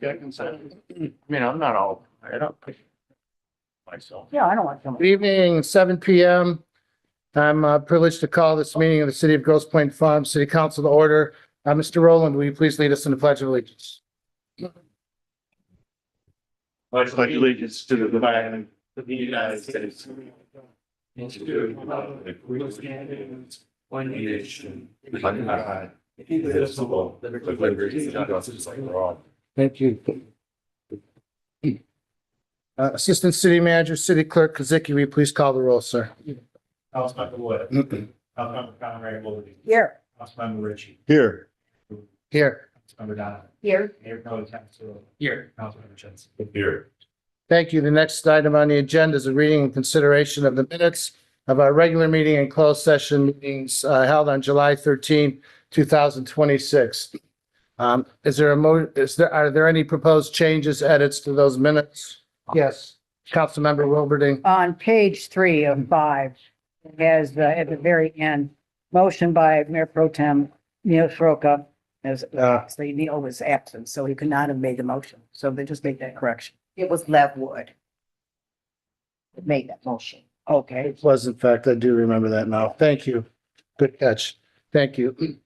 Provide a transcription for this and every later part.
got consent. I mean, I'm not all, I don't pick myself. Yeah, I don't want to. Good evening, 7 PM. I'm privileged to call this meeting of the City of Grosse Pointe Farms City Council to order. Mr. Rowland, will you please lead us in the Pledge of Allegiance? I pledge allegiance to the flag of the United States. And to the republic which stands one nation, under God, indivisible, with liberty and justice for all. Thank you. Assistant City Manager, City Clerk Kazicki, will you please call the roll, sir? Councilmember Wood. Councilmember Conrad Willoughby. Here. Councilmember Ritchie. Here. Here. Councilmember Donovan. Here. Mayor Pro Tem Sewell. Here. Councilmember Jensen. Here. Thank you. The next item on the agenda is a reading and consideration of the minutes of our regular meeting and closed session meetings held on July 13, 2026. Are there any proposed changes, edits to those minutes? Yes. Councilmember Wilberding. On page 3 of 5, it has at the very end, motion by Mayor Pro Tem Neil Soroka, as obviously Neil was absent, so he could not have made the motion. So they just make that correction. It was Lev Wood that made that motion. Okay. It was, in fact, I do remember that now. Thank you. Good catch. Thank you.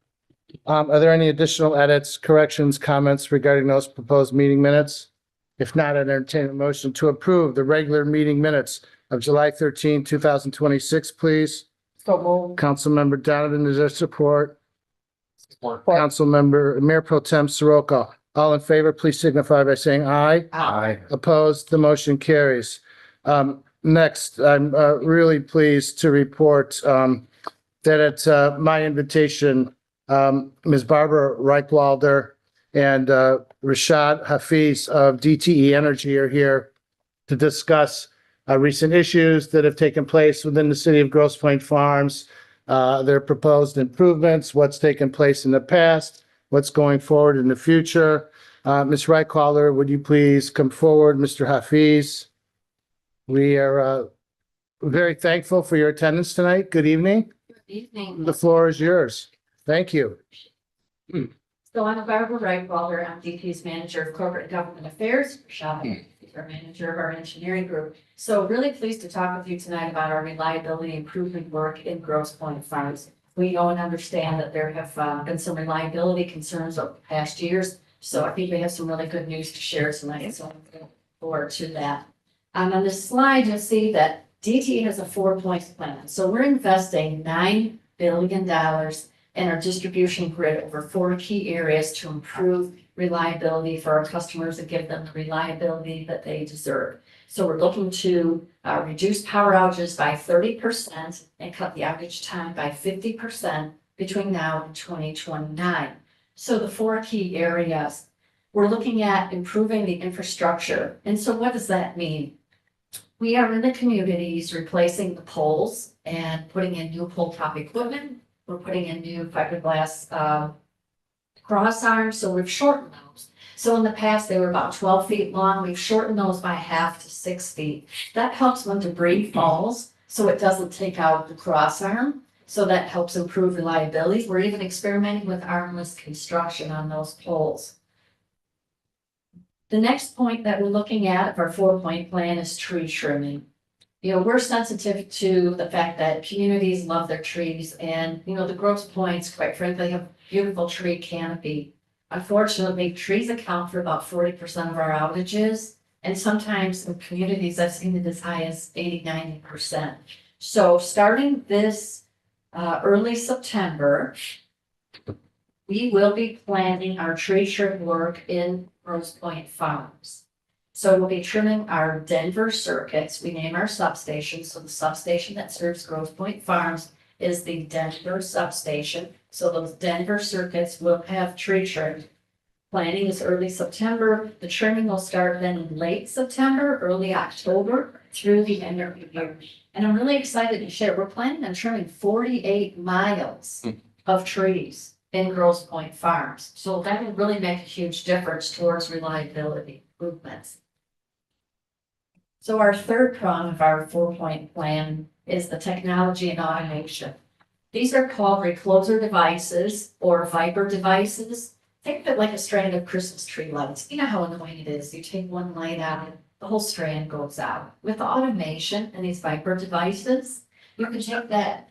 Are there any additional edits, corrections, comments regarding those proposed meeting minutes? If not, I'd entertain a motion to approve the regular meeting minutes of July 13, 2026, please. So moved. Councilmember Donovan, is there support? Councilmember Mayor Pro Tem Soroka. All in favor, please signify by saying aye. Aye. Opposed, the motion carries. Next, I'm really pleased to report that at my invitation, Ms. Barbara Reichwalder and Rashad Hafiz of DTE Energy are here to discuss recent issues that have taken place within the city of Grosse Pointe Farms, their proposed improvements, what's taken place in the past, what's going forward in the future. Ms. Reichwalder, would you please come forward? Mr. Hafiz? We are very thankful for your attendance tonight. Good evening. Good evening. The floor is yours. Thank you. So I'm Barbara Reichwalder. I'm DP's Manager of Corporate and Government Affairs. Rashad is our Manager of our Engineering Group. So really pleased to talk with you tonight about our reliability improvement work in Grosse Pointe Farms. We know and understand that there have been some reliability concerns over the past years. So I think we have some really good news to share tonight. So I'm looking forward to that. On this slide, you'll see that DTE has a 4-point plan. So we're investing $9 billion in our distribution grid over 4 key areas to improve reliability for our customers and give them the reliability that they deserve. So we're looking to reduce power outages by 30% and cut the outage time by 50% between now and 2029. So the 4 key areas, we're looking at improving the infrastructure. And so what does that mean? We are in the communities replacing the poles and putting in new pole top equipment. We're putting in new fiberglass cross arms, so we've shortened those. So in the past, they were about 12 feet long. We've shortened those by half to 6 feet. That helps when debris falls, so it doesn't take out the cross arm. So that helps improve reliability. We're even experimenting with armless construction on those poles. The next point that we're looking at of our 4-point plan is tree trimming. You know, we're sensitive to the fact that communities love their trees and, you know, the Grosse Pointes, quite frankly, have beautiful tree canopy. Unfortunately, trees account for about 40% of our outages. And sometimes in communities, I've seen it as high as 80–90%. So starting this early September, we will be planning our tree trim work in Grosse Pointe Farms. So we'll be trimming our Denver circuits. We name our substation. So the substation that serves Grosse Pointe Farms is the Denver substation. So those Denver circuits will have tree trimmed. Planning is early September. The trimming will start then in late September, early October through the end of the year. And I'm really excited to share, we're planning on trimming 48 miles of trees in Grosse Pointe Farms. So that will really make a huge difference towards reliability improvements. So our third prong of our 4-point plan is the technology and automation. These are called recloser devices or Viper devices. Think of it like a strand of Christmas tree lights. You know how annoying it is. You take one light out and the whole strand goes out. With automation and these Viper devices, you can take that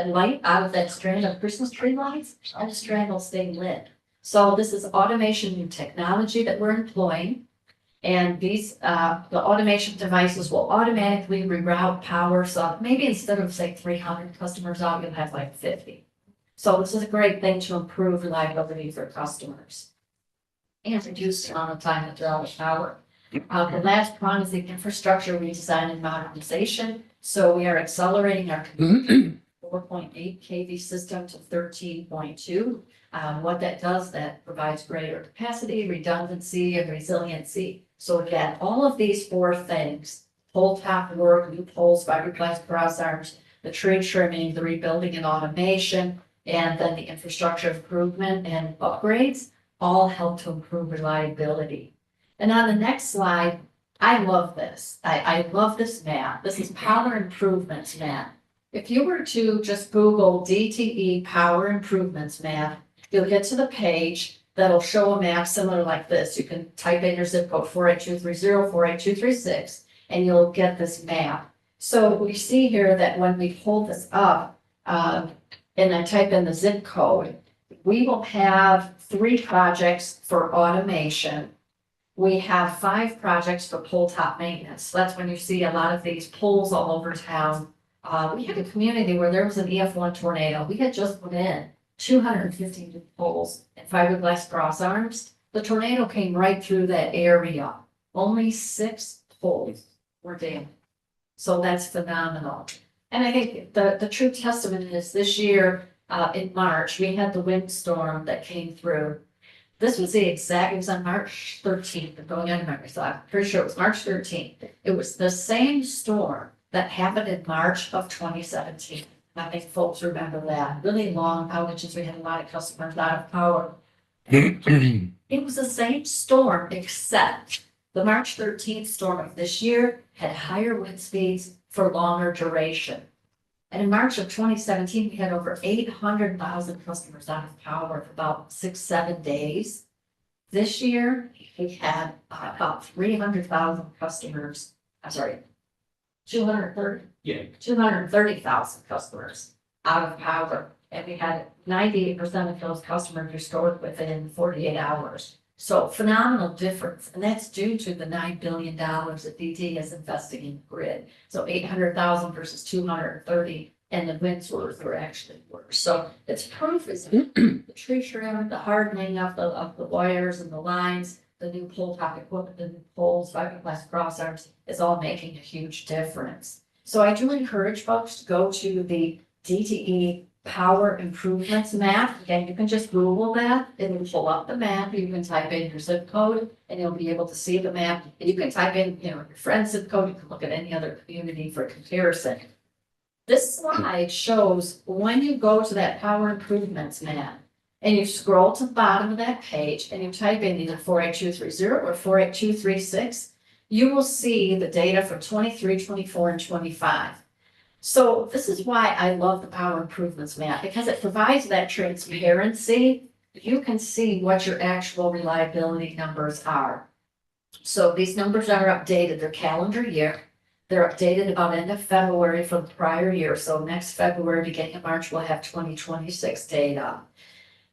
light out of that strand of Christmas tree lights and the strand will stay lit. So this is automation new technology that we're employing. And these, the automation devices will automatically reroute power. So maybe instead of say 300 customers out, you'll have like 50. So this is a great thing to improve reliability for customers. And reduce the amount of time that they're out of power. The last one is the infrastructure redesign and modernization. So we are accelerating our 4.8 kV system to 13.2. What that does, that provides greater capacity, redundancy, and resiliency. So again, all of these four things, pole top work, new poles, fiberglass cross arms, the tree trimming, the rebuilding and automation, and then the infrastructure improvement and upgrades, all help to improve reliability. And on the next slide, I love this. I love this map. This is power improvements map. If you were to just Google DTE power improvements map, you'll get to the page that'll show a map similar like this. You can type in your zip code 48230, 48236, and you'll get this map. So we see here that when we pull this up, and I type in the zip code, we will have 3 projects for automation. We have 5 projects for pole top maintenance. That's when you see a lot of these poles all over town. We had a community where there was an EF1 tornado. We had just put in 250 new poles and fiberglass cross arms. The tornado came right through that area. Only 6 poles were damaged. So that's phenomenal. And I think the true testament is this year in March, we had the windstorm that came through. This was it was on March 13th, I'm going on memory, so I'm pretty sure it was March 13th. It was the same storm that happened in March of 2017. I think folks remember that. Really long outages. We had a lot of customers out of power. It was the same storm, except the March 13th storm of this year had higher wind speeds for longer duration. And in March of 2017, we had over 800,000 customers out of power for about 6-7 days. This year, we had about 300,000 customers. I'm sorry, 230,000 customers out of power. And we had 98% of those customers restored within 48 hours. So phenomenal difference. And that's due to the $9 billion that DT is investing in the grid. So 800,000 versus 230, and the winds were actually worse. So it's proof is the tree trim, the hardening of the wires and the lines, the new pole top equipment, the new poles, fiberglass cross arms is all making a huge difference. So I do encourage folks to go to the DTE Power Improvements map. Again, you can just Google that. It'll pull up the map. You can type in your zip code and you'll be able to see the map. And you can type in, your friend's zip code. You can look at any other community for comparison. This slide shows when you go to that Power Improvements map and you scroll to the bottom of that page and you type in either 48230 or 48236, you will see the data for 23, 24, and 25. So this is why I love the Power Improvements map, because it provides that transparency. You can see what your actual reliability numbers are. So these numbers are updated, they're calendar year. They're updated about end of February from the prior year. So next February, beginning of March, we'll have 2026 data.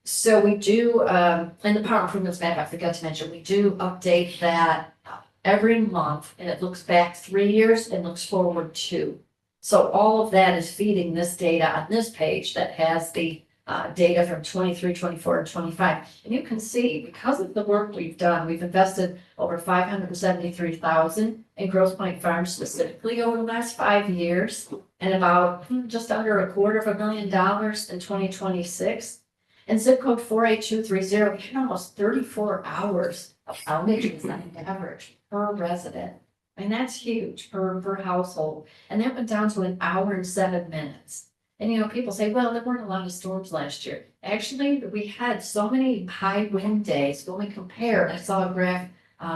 So we do, in the Power Improvements map, I forgot to mention, we do update that every month, and it looks back 3 years and looks forward 2. So all of that is feeding this data on this page that has the data from 23, 24, and 25. And you can see, because of the work we've done, we've invested over $573,000 in Grosse Pointe Farms specifically over the last 5 years, and about just under $250,000 in 2026. And zip code 48230, we had almost 34 hours of outages on average per resident. And that's huge per household. And that went down to 1 hour and 7 minutes. And people say, well, there weren't a lot of storms last year. Actually, we had so many high wind days. When we compared, I saw a graph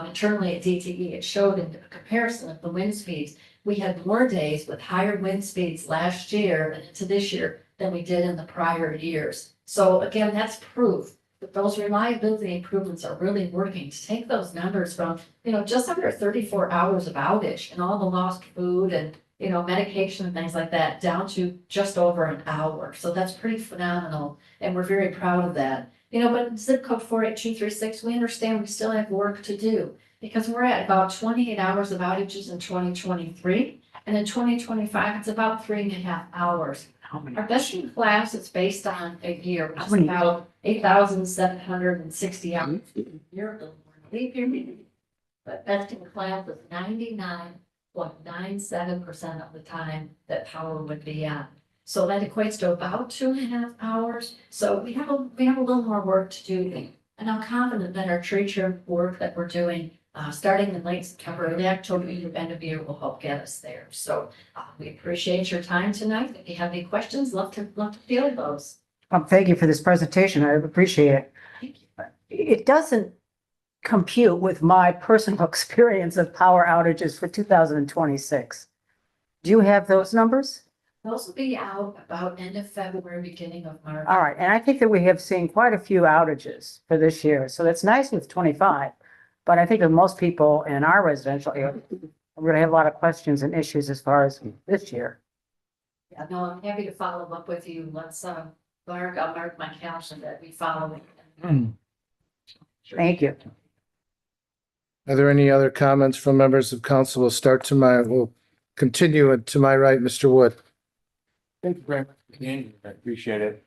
internally at DTE. It showed in comparison of the wind speeds. We had more days with higher wind speeds last year and into this year than we did in the prior years. So again, that's proof But those reliability improvements are really working to take those numbers from, just under 34 hours of outage and all the lost food and, medication and things like that down to just over an hour. So that's pretty phenomenal. And we're very proud of that. But zip code 48236, we understand we still have work to do because we're at about 28 hours of outages in 2023. And in 2025, it's about 3.5 hours. How many? Our best in class is based on a year, which How is many? about 8,760 hours. Year, a little more leap year, but best in class is 99.97% of the time that power would be on. So that equates to about 2.5 hours. So we have a little more work to do. And I'm confident that our tree trim work that we're doing, starting in late September, early October, end of year will help get us there. So we appreciate your time tonight. If you have any questions, love to field those. Thank you for this presentation. I appreciate it. Thank you. It doesn't compute with my personal experience of power outages for 2026. Do you have those numbers? Those will be out about end of February, beginning of March. All right, and I think that we have seen quite a few outages for this year, so that's nice with 25. But I think that most people in our residential area are going to have a lot of questions and issues as far as this year. Yeah, no, I'm happy to follow up with you. Let's, I'll mark my calendar that we follow. Thank you. Are there any other comments from members of council? We'll continue to my right, Mr. Wood. Thank you very much, Danny. I appreciate it.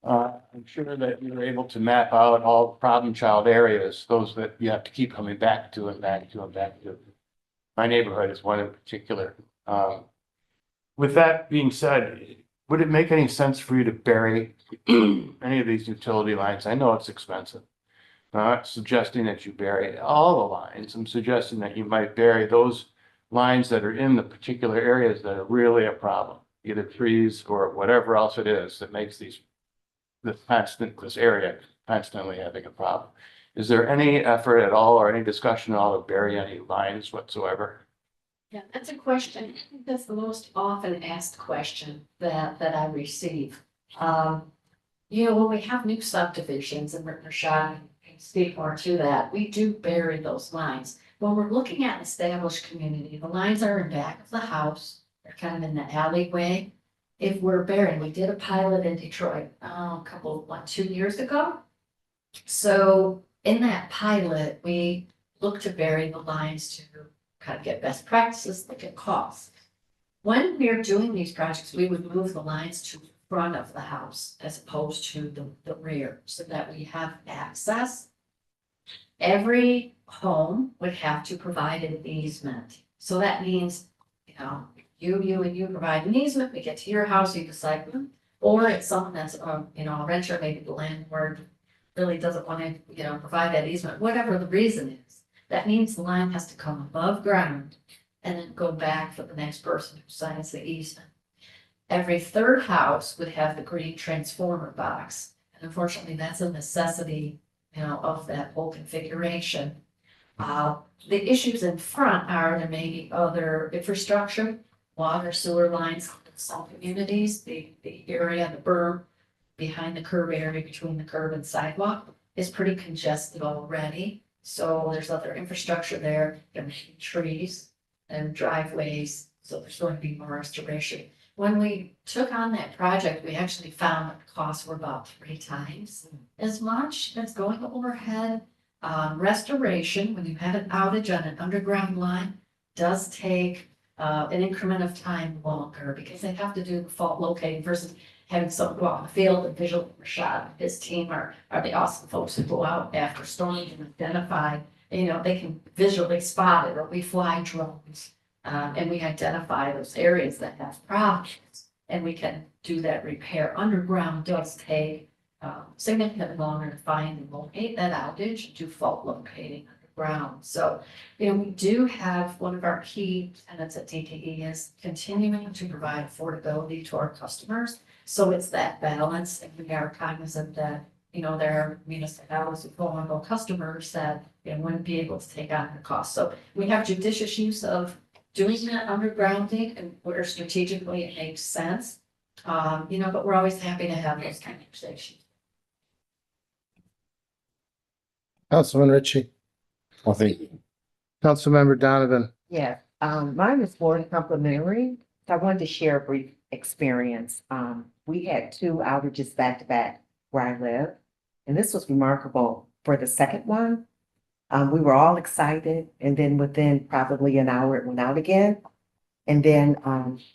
I'm sure that you were able to map out all the problem child areas, those that you have to keep coming back to and back to and back to. My neighborhood is one in particular. With that being said, would it make any sense for you to bury any of these utility lines? I know it's expensive. I'm not suggesting that you bury all the lines. I'm suggesting that you might bury those lines that are in the particular areas that are really a problem, either trees or whatever else it is that makes this area constantly having a problem. Is there any effort at all or any discussion at all to bury any lines whatsoever? Yeah, that's a question. I think that's the most often asked question that I receive. When we have new subdivisions, and Rashad can speak more to that, we do bury those lines. When we're looking at an established community, the lines are in back of the house, they're kind of in the alleyway. If we're burying, we did a pilot in Detroit, 2 years ago. So in that pilot, we looked to bury the lines to kind of get best practices, look at costs. When we're doing these projects, we would move the lines to the front of the house as opposed to the rear so that we have access. Every home would have to provide an easement. So that means, you provide an easement, we get to your house, you decide, or it's someone that's, a renter, maybe the landlord really doesn't want to, provide that easement, whatever the reason is. That means the line has to come above ground and then go back for the next person who signs the easement. Every third house would have the green transformer box. And unfortunately, that's a necessity, of that whole configuration. The issues in front are there may be other infrastructure, water, sewer lines, some communities, the area, the berm behind the curb area between the curb and sidewalk is pretty congested already. So there's other infrastructure there, there may be trees and driveways, so there's going to be more restoration. When we took on that project, we actually found that the costs were about 3 times as much as going overhead. Restoration, when you have an outage on an underground line, does take an increment of time longer because they have to do the fault locating versus having someone go out in the field and visually shot. His team are the awesome folks who go out after storms and identify, they can visually spot it, or we fly drones and we identify those areas that have problems and we can do that repair. Underground does take significantly longer to find and locate that outage and do fault locating underground. So, we do have one of our key tenets at DTE is continuing to provide affordability to our customers. So it's that balance, and we are cognizant that, there are municipalities with vulnerable customers that, wouldn't be able to take on the cost. So we have judicious use of doing that undergrounding and where strategically it makes sense. But we're always happy to have those conversations. Councilman Ritchie. Nothing. Councilmember Donovan. Yeah, mine is more than complimentary. So I wanted to share a brief experience. We had 2 outages back to back where I live. And this was remarkable for the second one. We were all excited and then within probably an hour it went out again. And then,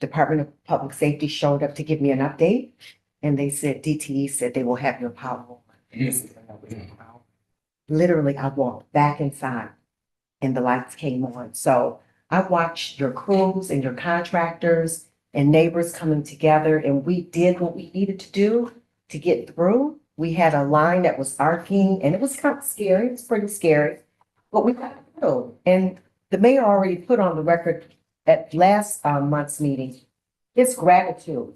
Department of Public Safety showed up to give me an update. And they said, DTE said they will have your power on. This is another power. Literally, I walked back inside and the lights came on. So I watched your crews and your contractors and neighbors coming together, and we did what we needed to do to get through. We had a line that was arcing and it was kind of scary. It was pretty scary, but we got through. And the mayor already put on the record at last month's meeting, his gratitude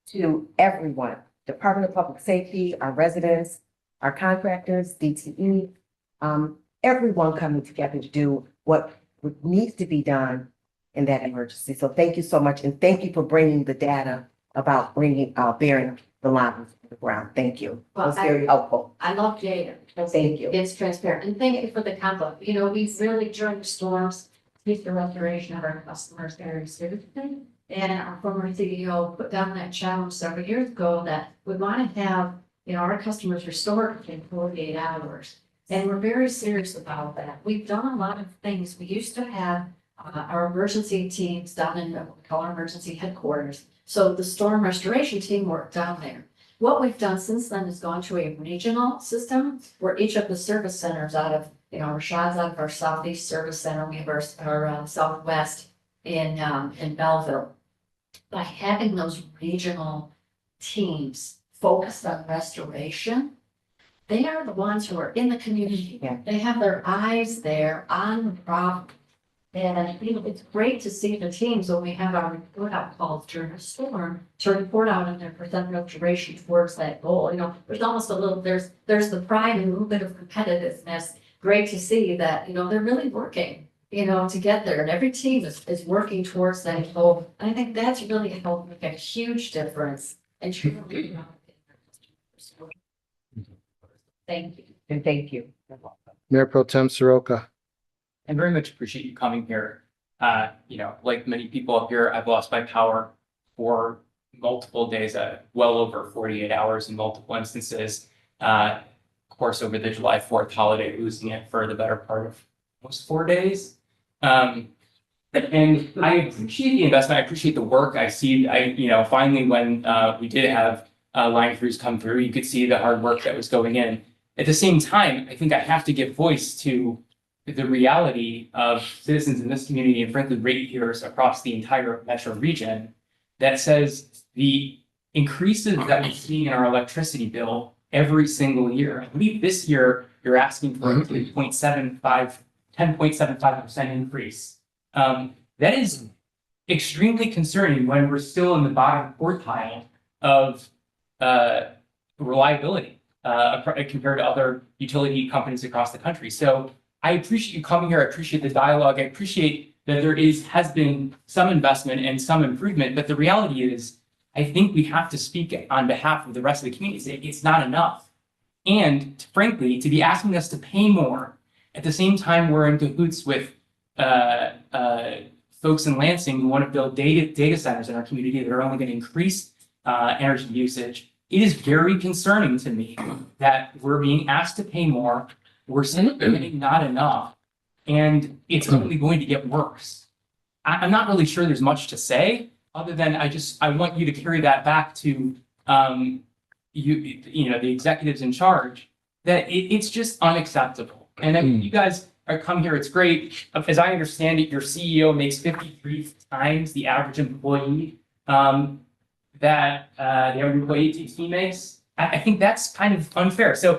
to everyone, Department of Public Safety, our residents, our contractors, DTE, everyone coming together to do what needs to be done in that emergency. So thank you so much. And thank you for bringing the data about bearing the lines to the ground. Thank you. It was very helpful. I love data. Thank you. It's transparent. And thank you for the compliment. You know, we really, during the storms, take the restoration of our customers very seriously. And our former CEO put down that challenge several years ago that we want to have, you know, our customers restored within 48 hours. And we're very serious about that. We've done a lot of things. We used to have our emergency teams down in what we call our emergency headquarters. So the storm restoration team worked down there. What we've done since then is gone to a regional system where each of the service centers out of, you know, Rashad's out of our Southeast Service Center, we have our Southwest in Belleville. By having those regional teams focused on restoration, they are the ones who are in the community. Yeah. They have their eyes there on the problem. And you know, it's great to see the teams when we have our report out calls during a storm to report out on their percent restoration towards that goal. You know, there's almost a little, there's the pride and a little bit of competitiveness. Great to see that, you know, they're really working, you know, to get there. And every team is working towards that goal. And I think that's really helped make a huge difference. And truly, thank you. And thank you. Mayor Pro Tem Soroka. I very much appreciate you coming here. You know, like many people up here, I've lost my power for multiple days, well over 48 hours in multiple instances. Of course, over the July 4th holiday, losing it for the better part of almost 4 days. And I appreciate the investment. I appreciate the work. I see, you know, finally when we did have line crews come through, you could see the hard work that was going in. At the same time, I think I have to give voice to the reality of citizens in this community and frankly ratepayers across the entire metro region that says the increases that we're seeing in our electricity bill every single year. I believe this year you're asking for a 10.75% increase. That is extremely concerning when we're still in the bottom quartile of reliability compared to other utility companies across the country. So I appreciate you coming here. I appreciate the dialogue. I appreciate that there has been some investment and some improvement, but the reality is, I think we have to speak on behalf of the rest of the community. Say it's not enough. And frankly, to be asking us to pay more at the same time we're in cahoots with folks in Lansing who want to build data centers in our community that are only going to increase energy usage. It is very concerning to me that we're being asked to pay more. We're still getting not enough, and it's only going to get worse. I'm not really sure there's much to say other than I want you to carry that back to you know the executives in charge that it's just unacceptable. And I mean, you guys are come here. It's great. As I understand it, your CEO makes 53 times the average employee that the average employee he makes. I think that's kind of unfair. So.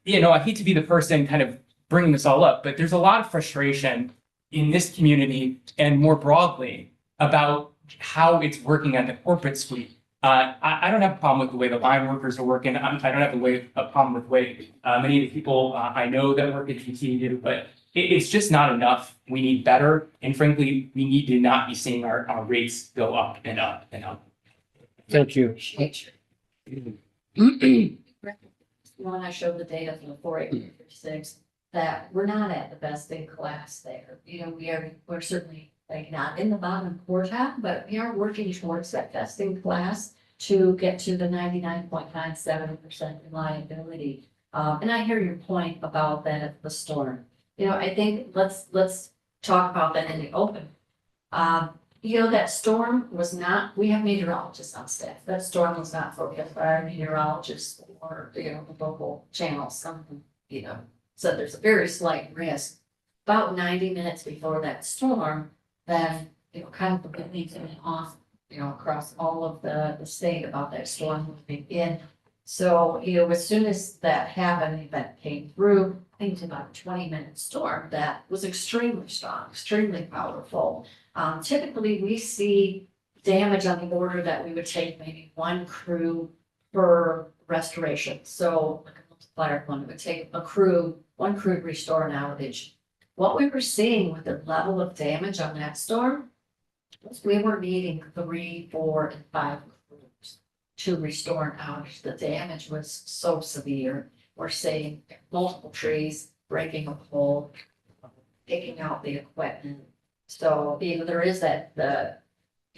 You know, I hate to be the person kind of bringing this all up, but there's a lot of frustration in this community and more broadly about how it's working at the corporate suite. I don't have a problem with the way the line workers are working. I don't have a problem with the way many of the people I know that work at GT do, but it's just not enough. We need better. And frankly, we need to not be seeing our rates go up and up and up. Thank you. When I showed the data from the 4.8 36, that we're not at the best in class there. You know, we're certainly like not in the bottom quartile, but we are working towards that best in class to get to the 99.97% reliability. And I hear your point about that at the storm. You know, I think let's talk about that in the open. You know, that storm was not, we have meteorologists on staff. That storm was not forecast by our meteorologists or, you know, the local channels. Some, you know, said there's a very slight risk. About 90 minutes before that storm, then, you know, kind of the big things went off, you know, across all of the state about that storm moving in. So, you know, as soon as that happened, the event came through, I think it's about a 20-minute storm that was extremely strong, extremely powerful. Typically, we see damage on the order that we would take maybe one crew per restoration. So like a multiplier one, it would take one crew to restore an outage. What we were seeing with the level of damage on that storm was we were needing 3, 4, and 5 crews to restore an outage. The damage was so severe. We're seeing multiple trees, breaking a pole, taking out the equipment. So, you know, there is that, the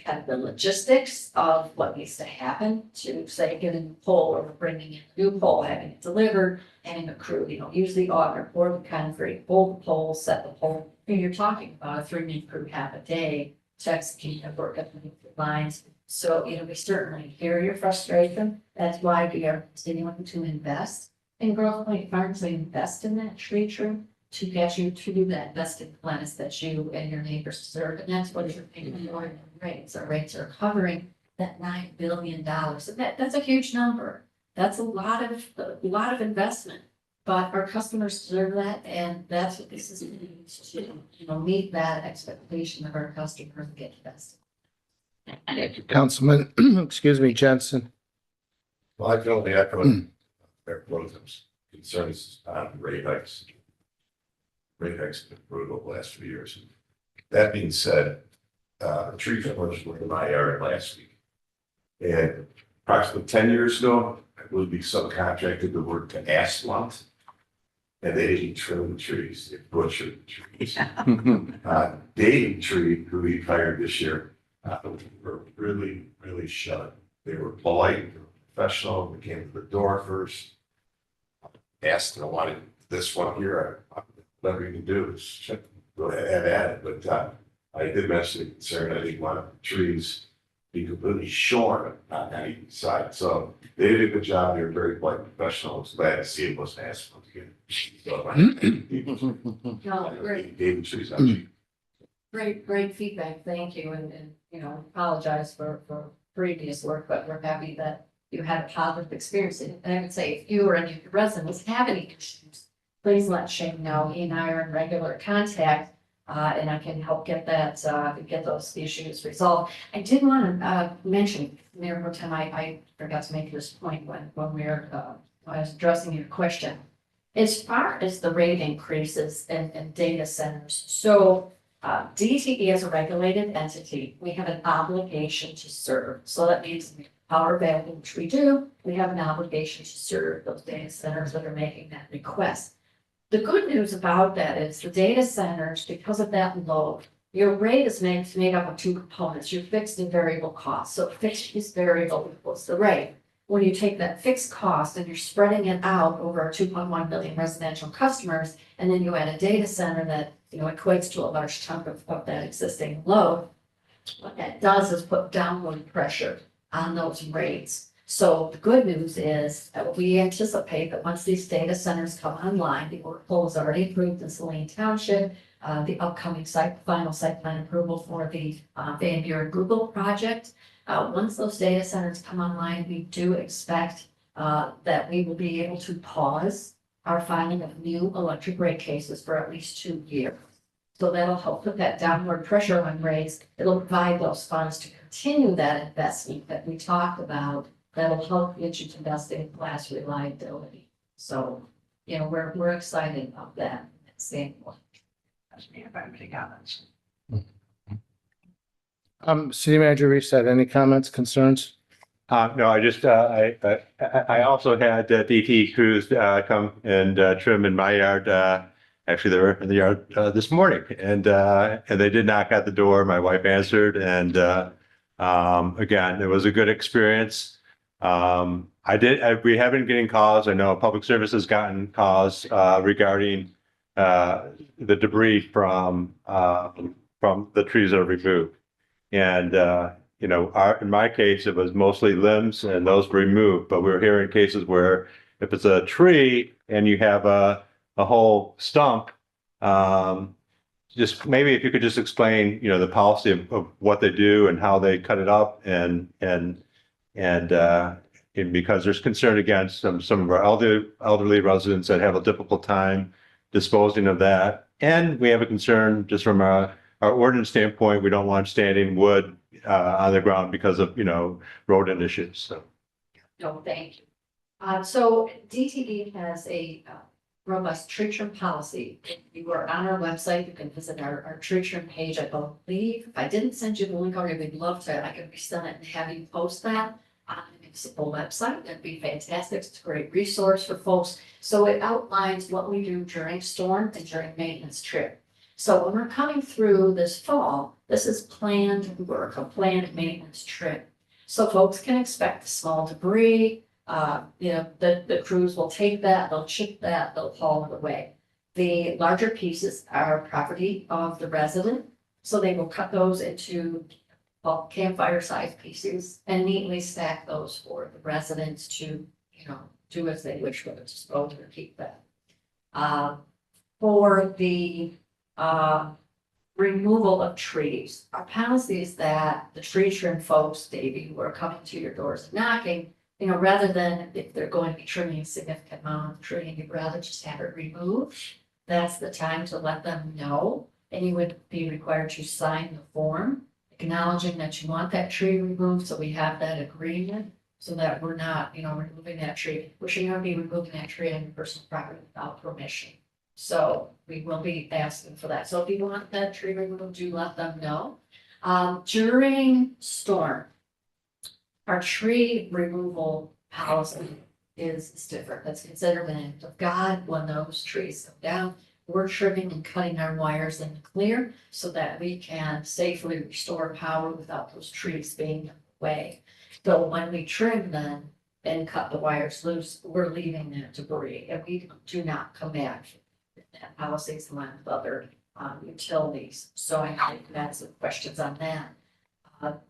kind of the logistics of what needs to happen to say getting a pole or bringing in a new pole, having it delivered, having a crew, you know, use the auger or the concrete, pull the pole, set the pole. And you're talking about a 3-man crew half a day to execute and work up the lines. So, you know, we certainly hear your frustration. That's why we are continuing to invest in Grove Point Farms. They invest in that tree trim to get you to that best in class that you and your neighbors deserve. And that's what you're paying for in rates. Our rates are covering that $9 billion. So that's a huge number. That's a lot of investment. But our customers deserve that, and that's what this is used to, you know, meet that expectation of our customers and get the best. Thank you, Councilman, excuse me, Jensen. Well, I can only echo Mayor Protem's concerns on rate hikes. Rate hikes have been brutal the last few years. That being said, the tree trimmers were in my yard last week. And approximately 10 years ago, I would be subcontracted the work to Asplund. And they didn't trim the trees, they butchered the trees. Dave Tree, who we hired this year, were really shut. They were polite, they were professional, they came to the door first. Asked, I wanted this one here, whatever you can do is go ahead at it, but I did mention the concern, I didn't want the trees be completely shorn on any side, so they did a good job, they were very polite, professional, I was glad to see it wasn't asked again. No, great. David trees, actually. Great feedback, thank you, and, you know, apologize for previous work, but we're happy that you had a positive experience. And I would say, if you or any of your residents have any issues, please let Shane know. He and I are in regular contact, and I can help get those issues resolved. I did want to mention, Mayor Pro Tem, I forgot to make this point when I was addressing your question. As far as the rate increases and data centers, so DTE is a regulated entity. We have an obligation to serve. So that means power available, which we do, we have an obligation to serve those data centers that are making that request. The good news about that is the data centers, because of that load, your rate is made up of 2 components, your fixed and variable costs. So fixed is variable equals the rate. When you take that fixed cost and you're spreading it out over our 2.1 million residential customers, and then you add a data center that, you know, equates to a large chunk of that existing load, what that does is put downward pressure on those rates. So the good news is that we anticipate that once these data centers come online, the workflow is already approved in Saline Township. The upcoming final site plan approval for the Van Buren Google project. Once those data centers come online, we do expect that we will be able to pause our filing of new electric rate cases for at least 2 years. So that'll help put that downward pressure on rates. It'll provide those funds to continue that investment that we talked about. That'll help get you to best in class reliability. So, you know, we're excited about that standpoint. Any comments? City Manager Reset, any comments, concerns? No, I just, I also had DT crews come and trim in my yard Actually, they were in the yard this morning, and they did knock at the door. My wife answered, and again, it was a good experience. We have been getting calls. I know Public Service has gotten calls regarding the debris from the trees that are removed. And in my case, it was mostly limbs, and those were removed. But we're hearing cases where if it's a tree and you have a whole stump, just maybe if you could just explain, the policy of what they do and how they cut it up, and because there's concern against some of our elderly residents that have a difficult time disposing of that. And we have a concern just from our ordinance standpoint. We don't want standing wood on the ground because of, rodent issues. So. No, thank you. So DTD has a robust tree trim policy. If you are on our website, you can visit our tree trim page. I believe, if I didn't send you the link already, we'd love to, I could resend it and have you post that on the municipal website. That'd be fantastic. It's a great resource for folks. So it outlines what we do during storm and during maintenance trip. So when we're coming through this fall, this is planned work, a planned maintenance trip. So folks can expect the small debris. The crews will take that, they'll chip that, they'll haul it away. The larger pieces are property of the resident, so they will cut those into campfire sized pieces and neatly stack those for the residents to, do as they wish with it, dispose or keep that. For the removal of trees, our policy is that the tree trim folks, Davey, who are coming to your doors and knocking, rather than if they're going to be trimming a significant amount of tree, you'd rather just have it removed. That's the time to let them know, and you would be required to sign the form acknowledging that you want that tree removed, so we have that agreement, so that we're not, removing that tree. We should not be removing that tree on your personal property without permission. So we will be asking for that. So if you want that tree removed, do let them know. During storm, our tree removal policy is different. That's considered an act of God when those trees come down. We're trimming and cutting our wires in the clear so that we can safely restore power without those trees being in the way. So when we trim them and cut the wires loose, we're leaving that debris, and we do not come back. That policy is in line with other utilities. So I think that's some questions on that.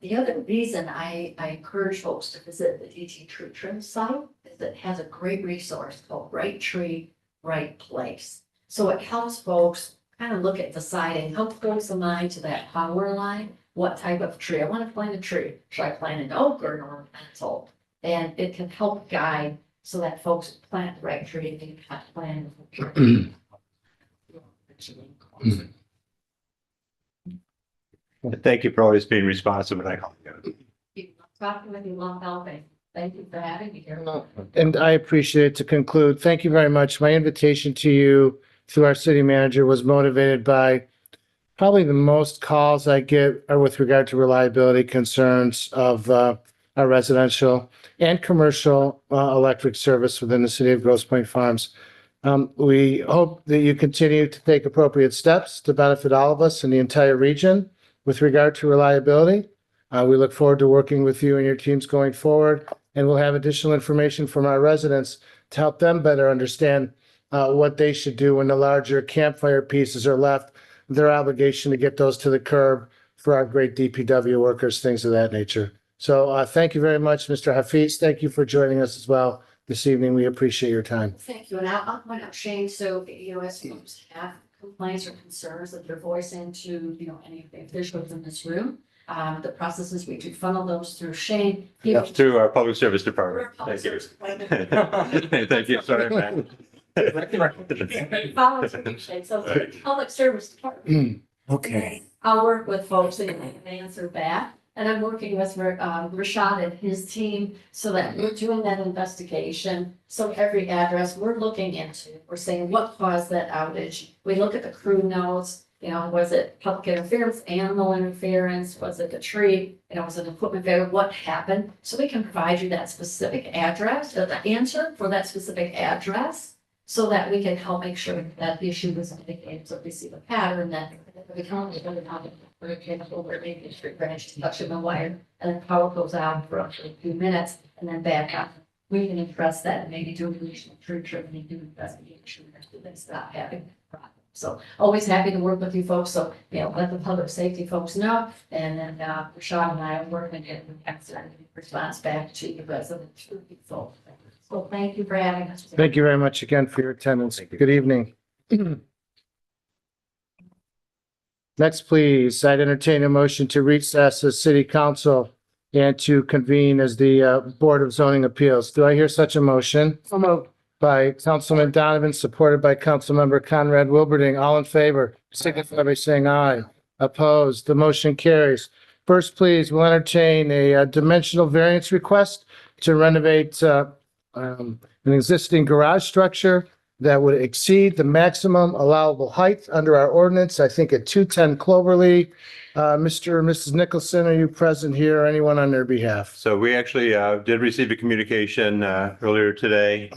The other reason I encourage folks to visit the DT Tree Trim site is it has a great resource called Right Tree, Right Place. So it helps folks kind of look at deciding, help folks align to that power line, what type of tree. I want to plant a tree. Should I plant an oak or an ornamental? And it can help guide so that folks plant the right tree and they can plan. Thank you for always being responsive when I call you. Talking with you, love helping. Thank you for having me here. And I appreciate it. To conclude, thank you very much. My invitation to you through our city manager was motivated by probably the most calls I get are with regard to reliability concerns of our residential and commercial electric service within the city of Grosse Pointe Farms. We hope that you continue to take appropriate steps to benefit all of us in the entire region with regard to reliability. We look forward to working with you and your teams going forward, and we'll have additional information from our residents to help them better understand what they should do when the larger campfire pieces are left, their obligation to get those to the curb for our great DPW workers, things of that nature. So thank you very much, Mr. Hafiz. Thank you for joining us as well this evening. We appreciate your time. Thank you. And I'll point out, Shane, so, as folks have complaints or concerns that they're voicing to, any of the officials in this room, the processes, we do funnel those through Shane. That's through our public service department. We're a public Thank you. service department. Thank you. Sorry, man. Follow through, Shane. So the public service department. Okay. I'll work with folks and answer back. And I'm working with Rashad and his team so that we're doing that investigation. So every address we're looking into, we're saying what caused that outage. We look at the crew notes, was it public interference, animal interference? Was it the tree? Was it equipment failure? What happened? So we can provide you that specific address, or the answer for that specific address. so that we can help make sure that the issue is mitigated. So if we see the pattern that the county is going to have over maybe a street branch to touch the wire, and then power goes out for a few minutes and then back up. We can address that and maybe do a regional tree trim and do investigation to then stop having that problem. So always happy to work with you folks. So, let the public safety folks know. And then, Rashad and I are working to get an excellent response back to you residents. So thank you for having us. Thank you very much again for your attendance. Good evening. Next, please, I'd entertain a motion to recess as city council and to convene as the Board of Zoning Appeals. Do I hear such a motion? So moved. By Councilman Donovan, supported by Councilmember Conrad Wilberding. All in favor, signify by saying aye. Opposed, the motion carries. First, please, we'll entertain a dimensional variance request to renovate an existing garage structure that would exceed the maximum allowable height under our ordinance, I think at 210 Cloverly. Mr. or Mrs. Nicholson, are you present here or anyone on their behalf? So we actually did receive a communication earlier today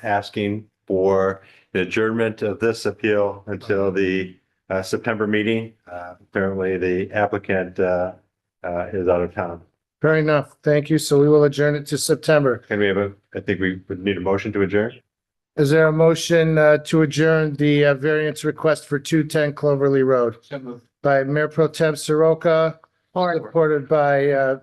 asking for the adjournment of this appeal until the September meeting. Apparently, the applicant is out of town. Fair enough. Thank you. So we will adjourn it to September. Can we have I think we would need a motion to adjourn? Is there a motion to adjourn the variance request for 210 Cloverly Road? So moved. By Mayor Pro Tem Soroka, supported by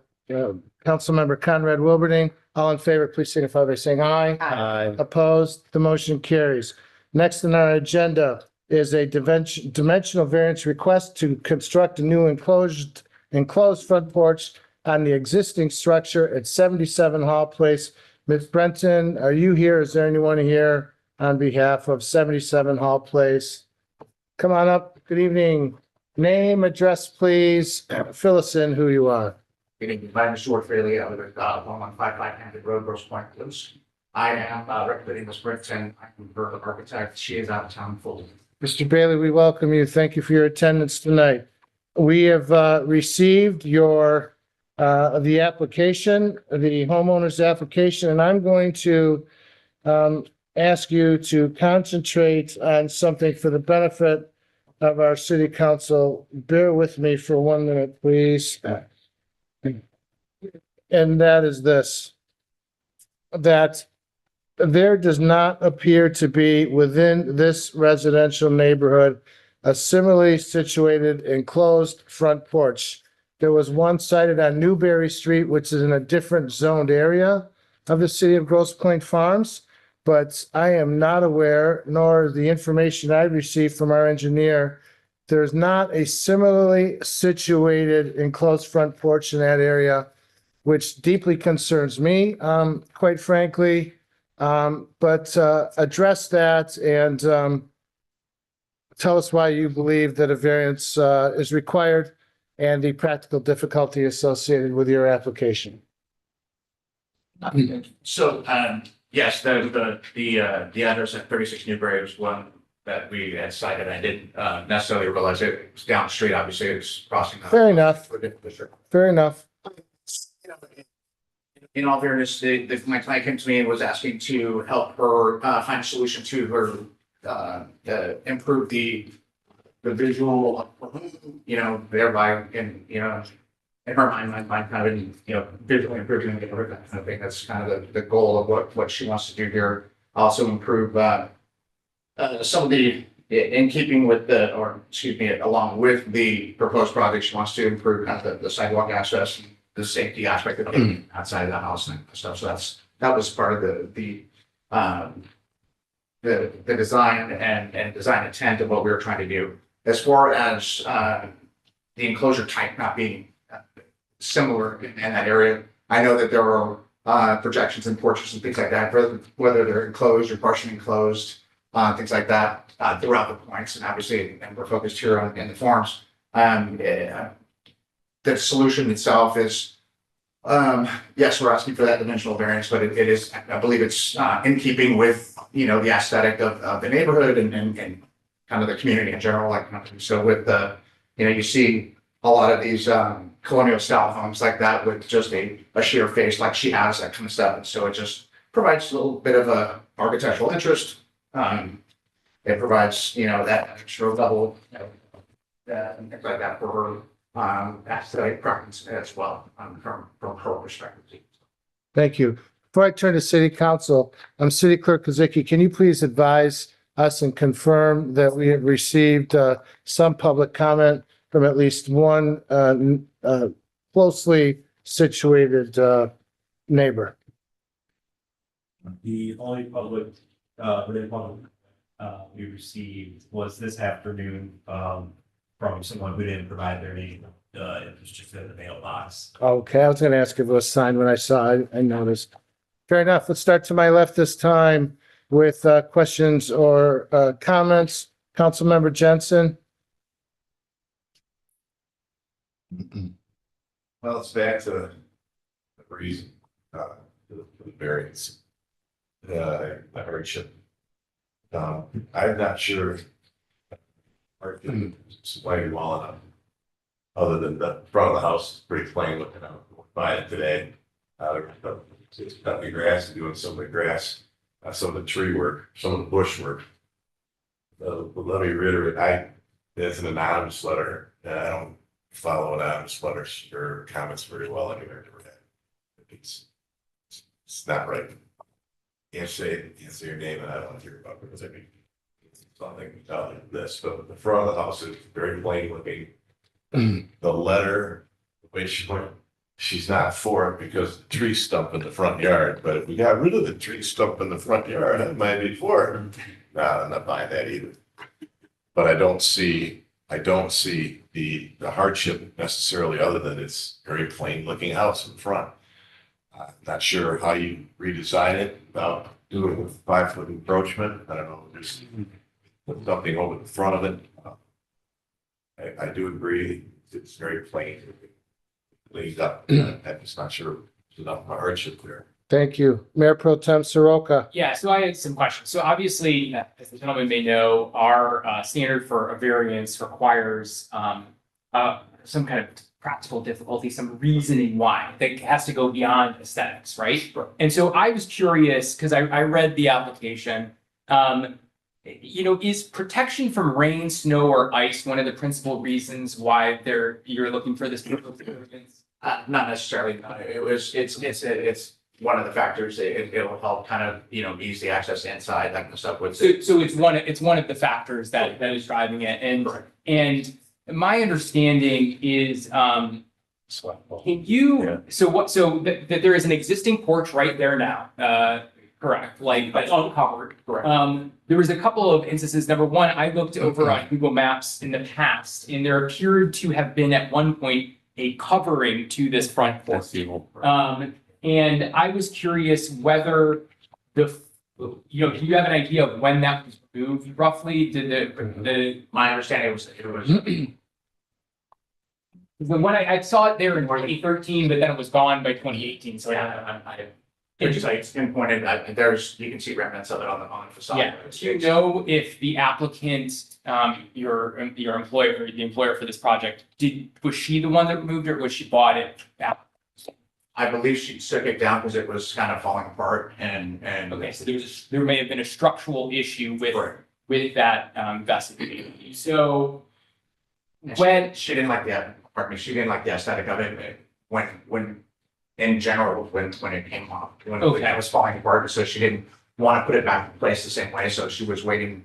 Councilmember Conrad Wilberding. All in favor, please signify by saying aye. Aye. Opposed, the motion carries. Next on our agenda is a dimensional variance request to construct a new enclosed front porch on the existing structure at 77 Hall Place. Ms. Brenton, are you here? Is there anyone here on behalf of 77 Hall Place? Come on up. Good evening. Name, address, please. Fill us in who you are. Good evening. My name is Stuart Fraley. I live at 1155 Hampton Road, Grosse Pointe, Blues. I am representing Ms. Brenton. I'm her architect. She is out of town fully. Mr. Bailey, we welcome you. Thank you for your attendance tonight. We have received your the application, the homeowner's application, and I'm going to ask you to concentrate on something for the benefit of our city council. Bear with me for 1 minute, please. And that is this, that there does not appear to be within this residential neighborhood a similarly situated enclosed front porch. There was one sited on Newberry Street, which is in a different zoned area of the city of Grosse Pointe Farms. But I am not aware, nor the information I received from our engineer, there's not a similarly situated enclosed front porch in that area, which deeply concerns me, quite frankly. But address that and tell us why you believe that a variance is required and the practical difficulty associated with your application. So, yes, the address at 36 Newbury was one that we had cited. I didn't necessarily realize it was down the street. Obviously, it was crossing. Fair enough. Fair enough. In all fairness, my client came to me and was asking to help her find a solution to her improve the visual, thereby, in her mind kind of, visually improving the neighborhood, that kind of thing. That's kind of the goal of what she wants to do here. Also improve some of the, in keeping with along with the proposed project, she wants to improve kind of the sidewalk access, the safety aspect of being outside of the house and stuff. So that was part of the design and design intent of what we were trying to do. As far as the enclosure type not being similar in that area, I know that there are projections and porches and things like that, whether they're enclosed or partially enclosed, things like that throughout the points. And obviously, and we're focused here in the forms. The solution itself is, yes, we're asking for that dimensional variance, but it is, I believe it's in keeping with, the aesthetic of the neighborhood and kind of the community in general. So with you see a lot of these colonial style homes like that with just a sheer face like she has, that kind of stuff. And so it just provides a little bit of a architectural interest It provides, that extra level, and things like that for her, aesthetic preference as well, from her perspective. Thank you. Before I turn to city council, City Clerk Kozicki, can you please advise us and confirm that we have received some public comment from at least one closely situated neighbor? The only public, we received was this afternoon, from someone who didn't provide their name. It was just in the mailbox. Okay, I was going to ask if it was signed when I saw it. I noticed. Fair enough. Let's start to my left this time with questions or comments. Councilmember Jensen? Well, it's back to the reason, the variance, the hardship. I'm not sure. Or explain well enough. Other than the front of the house is pretty plain looking out, by it today. It's cutting the grass and doing some of the grass, some of the tree work, some of the bush work. Let me reiterate, it's an anonymous letter, and I don't follow anonymous letters or comments very well anywhere. It's not right. Can't say your name, and I don't want to hear about it because I mean, it's something about this, but the front of the house is very plain looking. The letter, which she's not for it because the tree stump in the front yard, but if we got rid of the tree stump in the front yard, I might be for it. No, I'm not buying that either. But I don't see the hardship necessarily, other than it's very plain looking house in front. Not sure how you redesign it without doing a 5-foot encroachment. I don't know, just put something over the front of it. I do agree, it's very plain. Laid up, I'm just not sure there's enough of a hardship there. Thank you. Mayor Pro Tem Soroka? Yeah, so I had some questions. So obviously, as the gentleman may know, our standard for a variance requires some kind of practical difficulty, some reasoning why that has to go beyond aesthetics, right? And so I was curious because I read the application. Is protection from rain, snow, or ice one of the principal reasons why you're looking for this variance? Not necessarily, no. It's one of the factors. It'll help kind of, ease the access inside, that kind of stuff with. So it's one of the factors that is driving it. And my understanding is, can you, that there is an existing porch right there now, correct, like that's uncovered. Correct. There was a couple of instances. Number one, I looked over on Google Maps in the past, and there appeared to have been at one point a covering to this front porch. And I was curious whether can you have an idea of when that was moved roughly? Did My understanding was that it was. when I saw it there in 2013, but then it was gone by 2018, so It's like it's pinpointed, you can see remnants of it on the facade. Yeah, do you know if the applicant, your employer, the employer for this project, was she the one that moved it, or was she bought it? I believe she took it down because it was kind of falling apart and. Okay, so there may have been a structural issue Correct. with that vestibule. So And when she didn't like she didn't like the aesthetic of it when in general, when it came off, when Okay. it was falling apart, so she didn't want to put it back in place the same way, so she was waiting.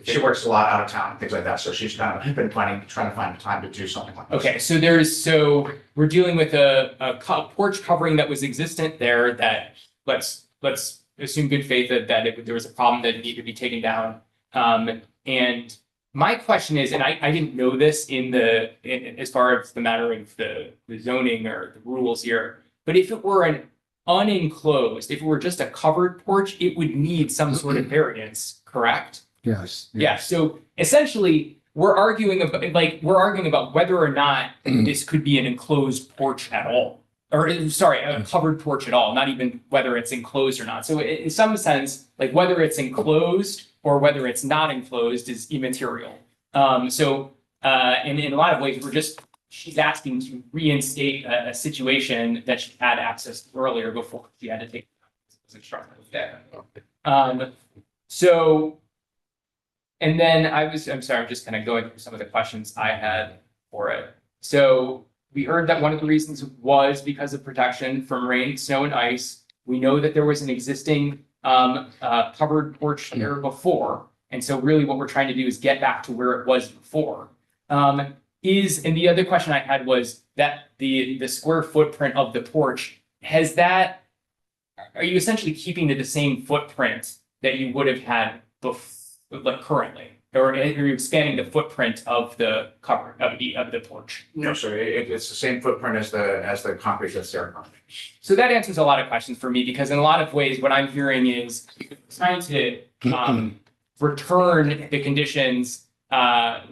She works a lot out of town, things like that, so she's kind of been trying to find time to do something like this. Okay, so we're dealing with a porch covering that was existent there that let's assume good faith that there was a problem that needed to be taken down. And my question is, and I didn't know this as far as the matter of the zoning or the rules here, but if it were an unenclosed, if it were just a covered porch, it would need some sort of variance, correct? Yes. Yeah, so essentially, we're arguing about whether or not this could be an enclosed porch at all. Or sorry, a covered porch at all, not even whether it's enclosed or not. So in some sense, like whether it's enclosed or whether it's not enclosed is immaterial. So in a lot of ways, she's asking to reinstate a situation that she had access to earlier before she had to take. There. So, and then I'm sorry, I'm just kind of going through some of the questions I had for it. So we heard that one of the reasons was because of protection from rain, snow, and ice. We know that there was an existing covered porch there before. And so really what we're trying to do is get back to where it was before. And the other question I had was that the square footprint of the porch, are you essentially keeping the same footprint that you would have had like currently? Or are you expanding the footprint of the cover of the porch? No, sir, it's the same footprint as the concrete that's there. So that answers a lot of questions for me, because in a lot of ways, what I'm hearing is trying to return the conditions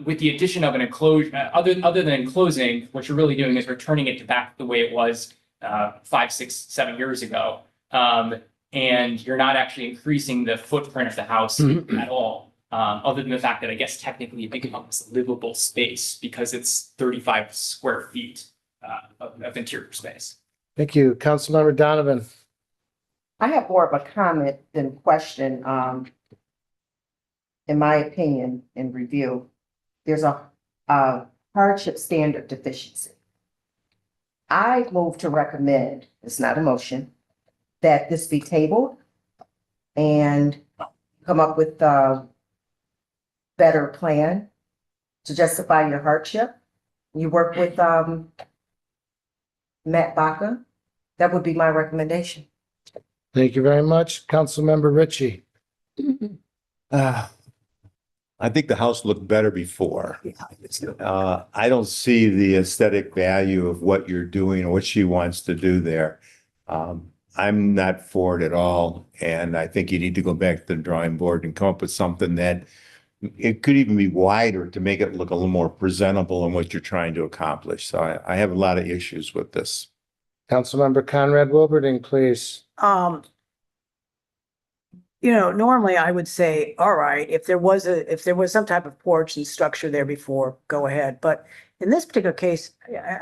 with the addition of an enclosure, other than enclosing. What you're really doing is returning it to back the way it was 5, 6, 7 years ago. And you're not actually increasing the footprint of the house at all. Other than the fact that I guess technically it becomes livable space because it's 35 square feet of interior space. Thank you. Councilmember Donovan. I have more of a comment than question. In my opinion, in review, there's a hardship standard deficiency. I move to recommend, it's not a motion, that this be tabled and come up with a better plan to justify your hardship. You work with Matt Baca. That would be my recommendation. Thank you very much. Councilmember Ritchie. I think the house looked better before. I don't see the aesthetic value of what you're doing or what she wants to do there. I'm not for it at all, and I think you need to go back to the drawing board and come up with something that it could even be wider to make it look a little more presentable in what you're trying to accomplish. So I have a lot of issues with this. Councilmember Conrad Wilberding, please. Normally I would say, all right, if there was some type of porch and structure there before, go ahead. But in this particular case,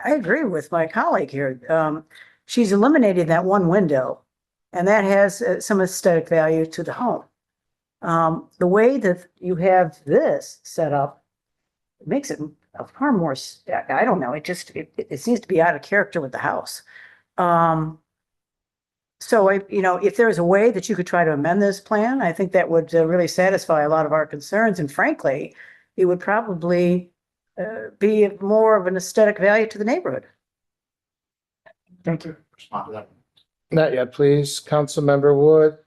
I agree with my colleague here. She's eliminated that one window, and that has some aesthetic value to the home. The way that you have this set up makes it a far more, I don't know, it seems to be out of character with the house. So if there's a way that you could try to amend this plan, I think that would really satisfy a lot of our concerns. And frankly, it would probably be more of an aesthetic value to the neighborhood. Thank you. Respond to that. Not yet, please. Councilmember Wood.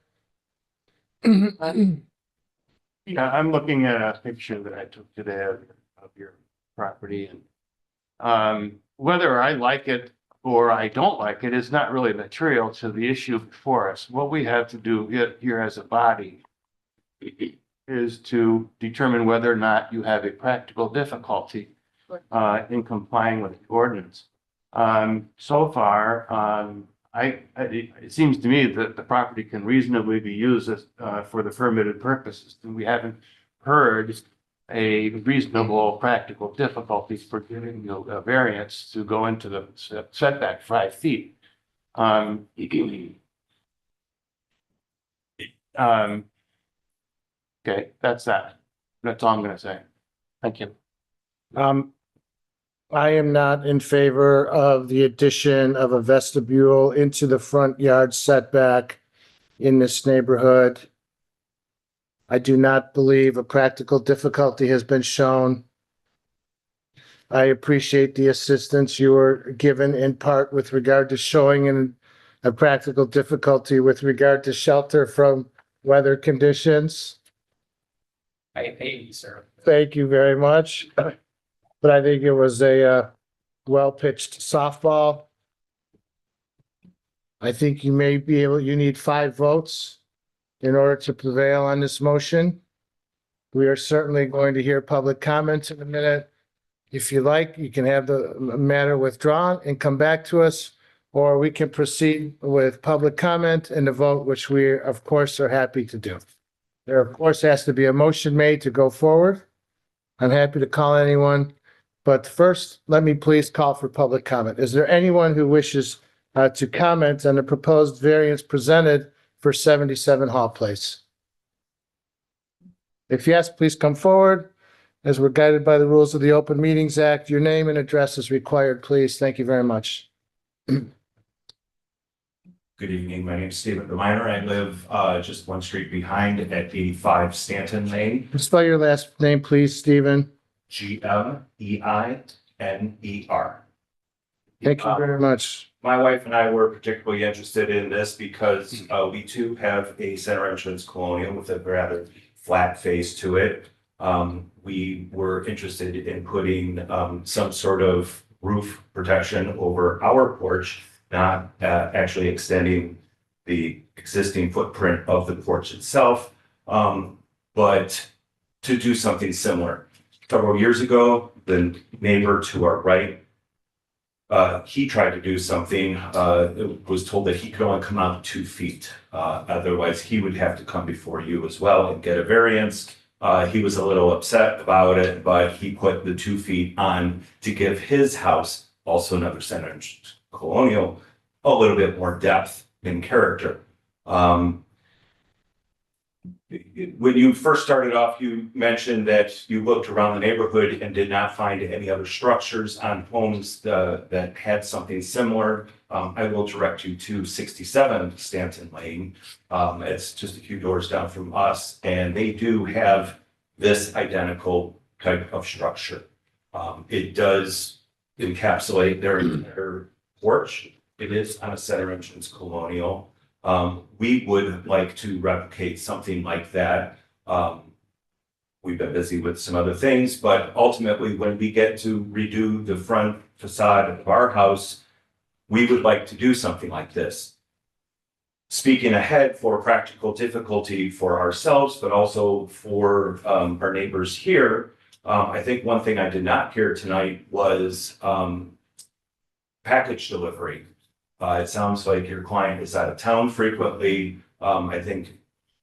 Yeah, I'm looking at a picture that I took today of your property, and whether I like it or I don't like it is not really material to the issue before us. What we have to do here as a body is to determine whether or not you have a practical difficulty in complying with the ordinance. So far, it seems to me that the property can reasonably be used as, for the permitted purposes. And we haven't heard a reasonable practical difficulties for giving you a variance to go into the setback 5 feet. Okay, that's that. That's all I'm gonna say. Thank you. I am not in favor of the addition of a vestibule into the front yard setback in this neighborhood. I do not believe a practical difficulty has been shown. I appreciate the assistance you were given in part with regard to showing a practical difficulty with regard to shelter from weather conditions. I hate you, sir. Thank you very much. But I think it was a well-pitched softball. I think you need 5 votes in order to prevail on this motion. We are certainly going to hear public comments in a minute. If you like, you can have the matter withdrawn and come back to us, or we can proceed with public comment and the vote, which we, of course, are happy to do. There, of course, has to be a motion made to go forward. I'm happy to call anyone. But first, let me please call for public comment. Is there anyone who wishes to comment on the proposed variance presented for 77 Hall Place? If yes, please come forward. As we're guided by the rules of the Open Meetings Act, your name and address is required, please. Thank you very much. Good evening. My name is Stephen Deminer. I live just one street behind at 85 Stanton Lane, Spell your last name, please, Stephen. Gmeiner. Thank you very much. My wife and I were particularly interested in this because we too have a center entrance colonial with a rather flat face to it. We were interested in putting some sort of roof protection over our porch, not actually extending the existing footprint of the porch itself, but to do something similar. Several years ago, the neighbor to our right, he tried to do something, was told that he could only come out 2 feet. Otherwise, he would have to come before you as well and get a variance. He was a little upset about it, but he put the 2 feet on to give his house, also another center entrance colonial, a little bit more depth and character. When you first started off, you mentioned that you looked around the neighborhood and did not find any other structures on homes that had something similar. I will direct you to 67 Stanton Lane. It's just a few doors down from us, and they do have this identical type of structure. It does encapsulate their porch. It is on a center entrance colonial. We would like to replicate something like that. We've been busy with some other things, but ultimately when we get to redo the front facade of our house, we would like to do something like this. Speaking ahead for practical difficulty for ourselves, but also for our neighbors here, I think one thing I did not hear tonight was package delivery. It sounds like your client is out of town frequently. I think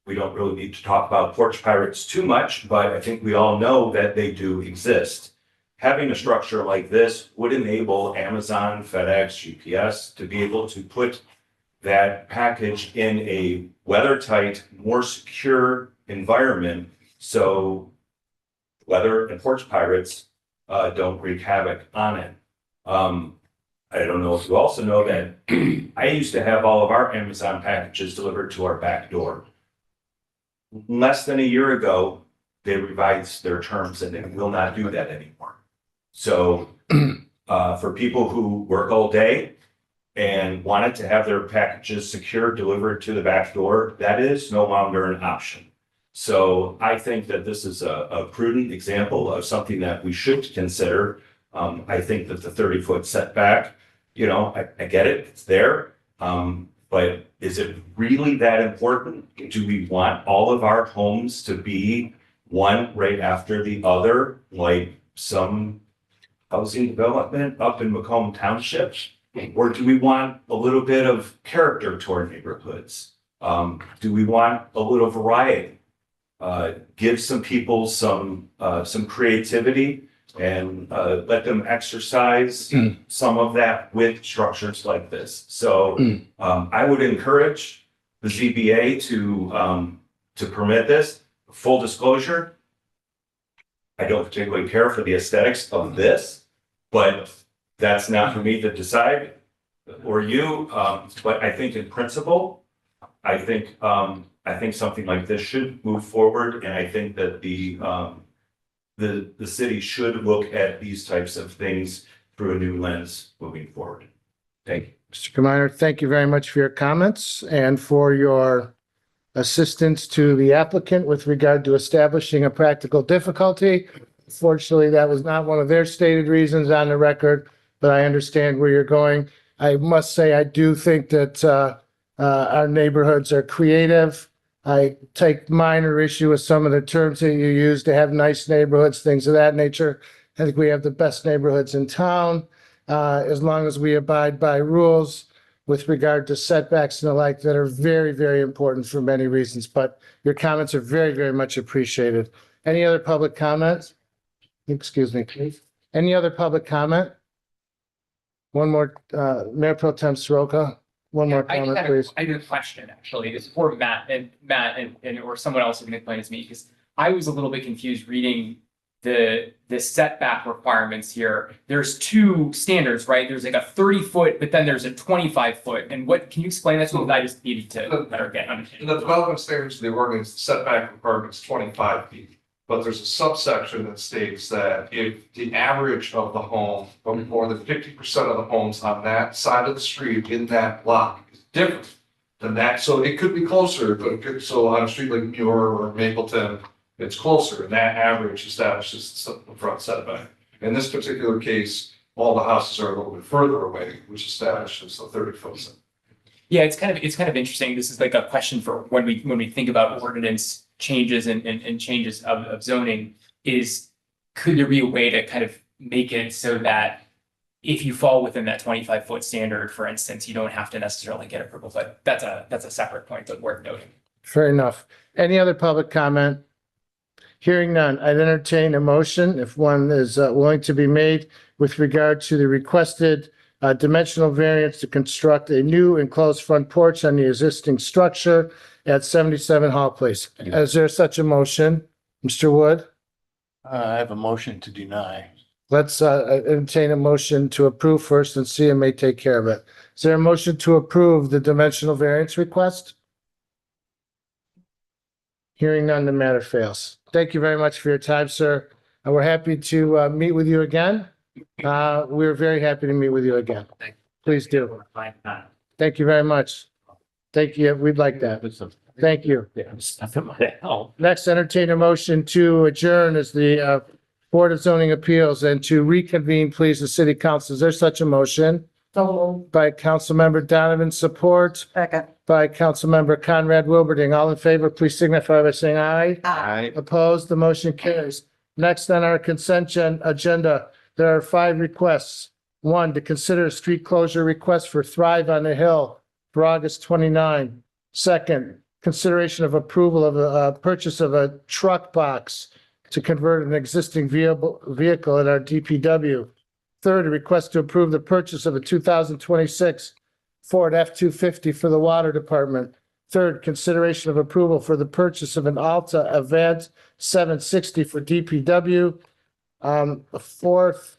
we don't really need to talk about porch pirates too much, but I think we all know that they do exist. Having a structure like this would enable Amazon, FedEx, UPS to be able to put that package in a weather-tight, more secure environment so weather and porch pirates don't wreak havoc on it. I don't know if you also know that I used to have all of our Amazon packages delivered to our back door. Less than a year ago, they revised their terms and they will not do that anymore. So for people who work all day and wanted to have their packages secure delivered to the back door, that is no longer an option. So I think that this is a prudent example of something that we should consider. I think that the 30-foot setback, you know, I get it, it's there. But is it really that important? Do we want all of our homes to be one right after the other, like some housing development up in Macomb Township? Or do we want a little bit of character to our neighborhoods? Do we want a little variety? Give some people some creativity and let them exercise some of that with structures like this. So I would encourage the ZBA to permit this. Full disclosure, I don't particularly care for the aesthetics of this, but that's not for me to decide or you. But I think in principle, I think something like this should move forward, and I think that the city should look at these types of things through a new lens moving forward. Thank you. Mr. Kaminer, thank you very much for your comments and for your assistance to the applicant with regard to establishing a practical difficulty. Fortunately, that was not one of their stated reasons on the record, but I understand where you're going. I must say, I do think that our neighborhoods are creative. I take minor issue with some of the terms that you use to have nice neighborhoods, things of that nature. I think we have the best neighborhoods in town, as long as we abide by rules with regard to setbacks and the like that are very, very important for many reasons. But your comments are very, very much appreciated. Any other public comments? Excuse me, please. Any other public comment? One more, Mayor Pro Tem Soroka, one more I just comment, had please. I have a question, actually. It's for Matt and or someone else who can explain it to me, because I was a little bit confused reading the setback requirements here. There's two standards, right? There's like a 30-foot, but then there's a 25-foot. And what, can you explain that to me? I just needed to better get In understand. the development standards of the ordinance, the setback requirement is 25 feet. But there's a subsection that states that if the average of the home, or more than 50% of the homes on that side of the street in that block is different than that, so it could be closer, but it could, so on a street like Muir or Mapleton, it's closer, and that average establishes the front setback. In this particular case, all the houses are a little bit further away, which establishes the 30-foot setback. Yeah, it's kind of interesting. This is like a question for when we think about ordinance changes and changes of zoning, is could there be a way to kind of make it so that if you fall within that 25-foot standard, for instance, you don't have to necessarily get approval, but that's a separate point, but worth noting. Fair enough. Any other public comment? Hearing none, I'd entertain a motion if one is willing to be made with regard to the requested dimensional variance to construct a new enclosed front porch on the existing structure at 77 Hall Place. Is there such a motion? Mr. Wood? I have a motion to deny. Let's entertain a motion to approve first and CM may take care of it. Is there a motion to approve the dimensional variance request? Hearing none, the matter fails. Thank you very much for your time, sir. And we're happy to meet with you again. We're very happy to meet with you again. Please do. Thank you very much. Thank you. We'd like that. Thank you. Next, entertain a motion to adjourn as the Board of Zoning Appeals and to reconvene, please, the city council. Is there such a motion? By Councilmember Donovan, support Second. by Councilmember Conrad Wilberding. All in favor, please signify by saying aye. Aye. Opposed, the motion carries. Next on our consent agenda, there are 5 requests. 1, to consider a street closure request for Thrive on the Hill for August 29. 2nd, consideration of approval of a purchase of a truck box to convert an existing vehicle at our DPW. 3rd, a request to approve the purchase of a 2026 Ford F-250 for the Water Department. 3rd, consideration of approval for the purchase of an Alta Avant 760 for DPW. 4th,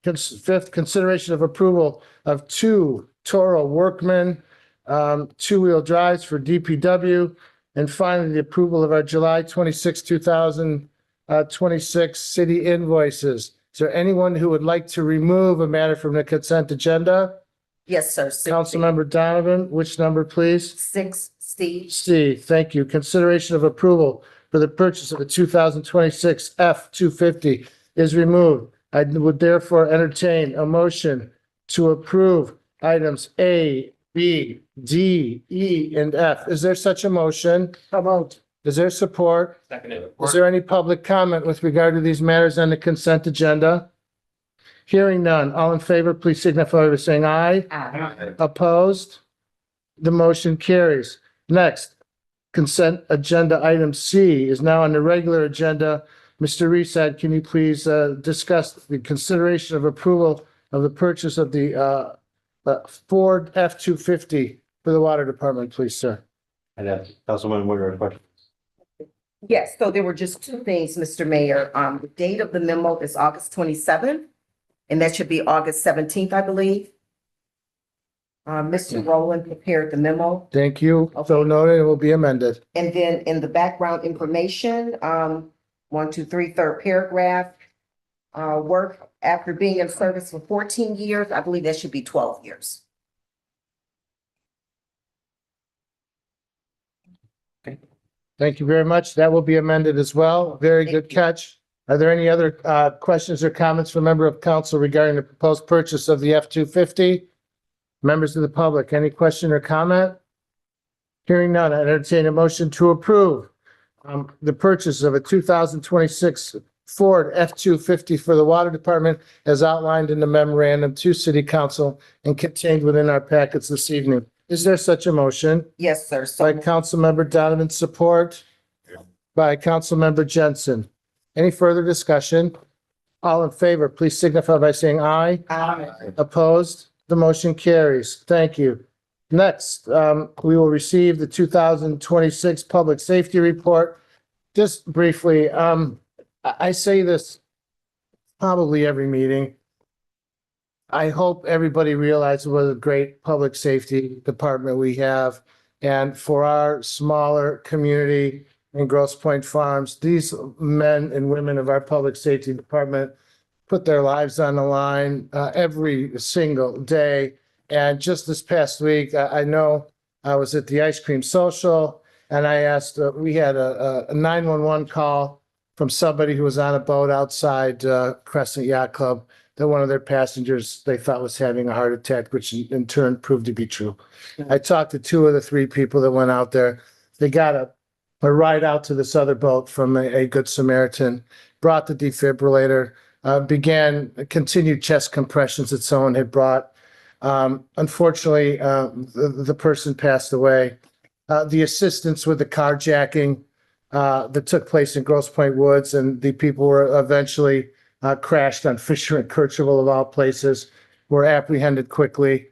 5th, consideration of approval of 2 Toro Workman 2-wheel drives for DPW. And finally, the approval of our July 26, 2026 city invoices. Is there anyone who would like to remove a matter from the consent agenda? Yes, sir. Councilmember Donovan, which number, please? 6C. C, thank you. Consideration of approval for the purchase of a 2026 F-250 is removed. I would therefore entertain a motion to approve items A, B, D, E, and F. Is there such a motion? Is there support? Seconded. Is there any public comment with regard to these matters on the consent agenda? Hearing none. All in favor, please signify by saying aye. Aye. Opposed? The motion carries. Next, consent agenda item C is now on the regular agenda. Mr. Reesad, can you please discuss the consideration of approval of the purchase of the Ford F-250 for the Water Department, please, sir? And that's Councilman Woodard, question. Yes, so there were just 2 things, Mr. Mayor. The date of the memo is August 27th, and that should be August 17th, I believe. Mr. Rowland prepared the memo. Thank you. So noted, it will be amended. And then in the background information, 1, 2, 3, 3rd paragraph, work after being in service for 14 years, I believe that should be 12 years. Thank you very much. That will be amended as well. Very good catch. Are there any other questions or comments from member of council regarding the proposed purchase of the F-250? Members of the public, any question or comment? Hearing none, I entertain a motion to approve the purchase of a 2026 Ford F-250 for the Water Department as outlined in the memorandum to City Council and contained within our packets this evening. Is there such a motion? Yes, sir. By So Councilmember Donovan, support by Councilmember Jensen. Any further discussion? All in favor, please signify by saying aye. Opposed? The motion carries. Thank you. Next, we will receive the 2026 Public Safety Report. just briefly, I say this probably every meeting. I hope everybody realizes what a great public safety department we have. And for our smaller community in Grosse Pointe Farms, these men and women of our public safety department put their lives on the line every single day. And just this past week, I know I was at the ice cream social and I asked, we had a 911 call from somebody who was on a boat outside Crescent Yacht Club, that one of their passengers they thought was having a heart attack, which in turn proved to be true. I talked to 2 of the 3 people that went out there. They got a ride out to this other boat from a Good Samaritan, brought the defibrillator, began continued chest compressions that someone had brought. Unfortunately, the person passed away. The assistance with the carjacking that took place in Grosse Pointe Woods, and the people were eventually crashed on Fisher and Kercheval of all places, were apprehended quickly.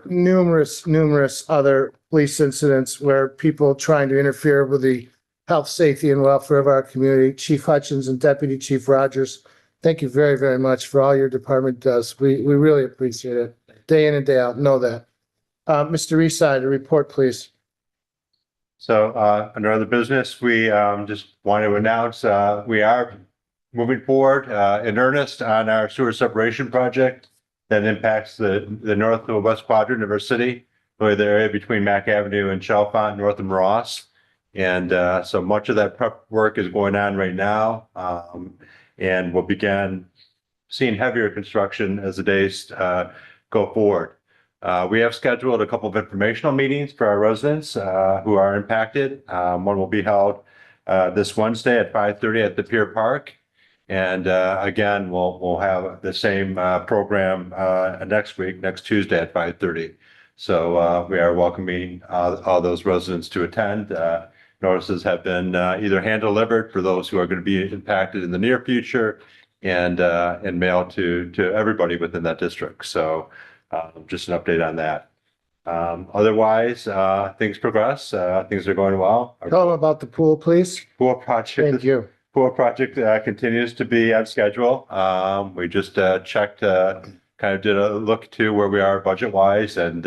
Numerous other police incidents where people trying to interfere with the health, safety, and welfare of our community. Chief Hutchins and Deputy Chief Rogers, thank you very, very much for all your department does. We really appreciate it. Day in and day out, know that. Mr. Eastside, a report, please. So, under other business, we, just want to announce, we are moving forward, in earnest on our sewer separation project that impacts the north and west quadrant of our city, really the area between Mack Avenue and Chalfont, north of Ross. And, so much of that prep work is going on right now. And we'll begin seeing heavier construction as the days, go forward. We have scheduled a couple of informational meetings for our residents who are impacted. One will be held this Wednesday at 5:30 at the Pier Park. And again, we'll have the same program next week, next Tuesday at 5:30. So we are welcoming all those residents to attend. Notices have been either hand delivered for those who are going to be impacted in the near future and mailed to everybody within that district. So just an update on that. Otherwise, things progress. Things are going well. Our Tell them about the pool, please. pool project, Thank you. pool project continues to be on schedule. We just checked, kind of did a look to where we are budget wise, and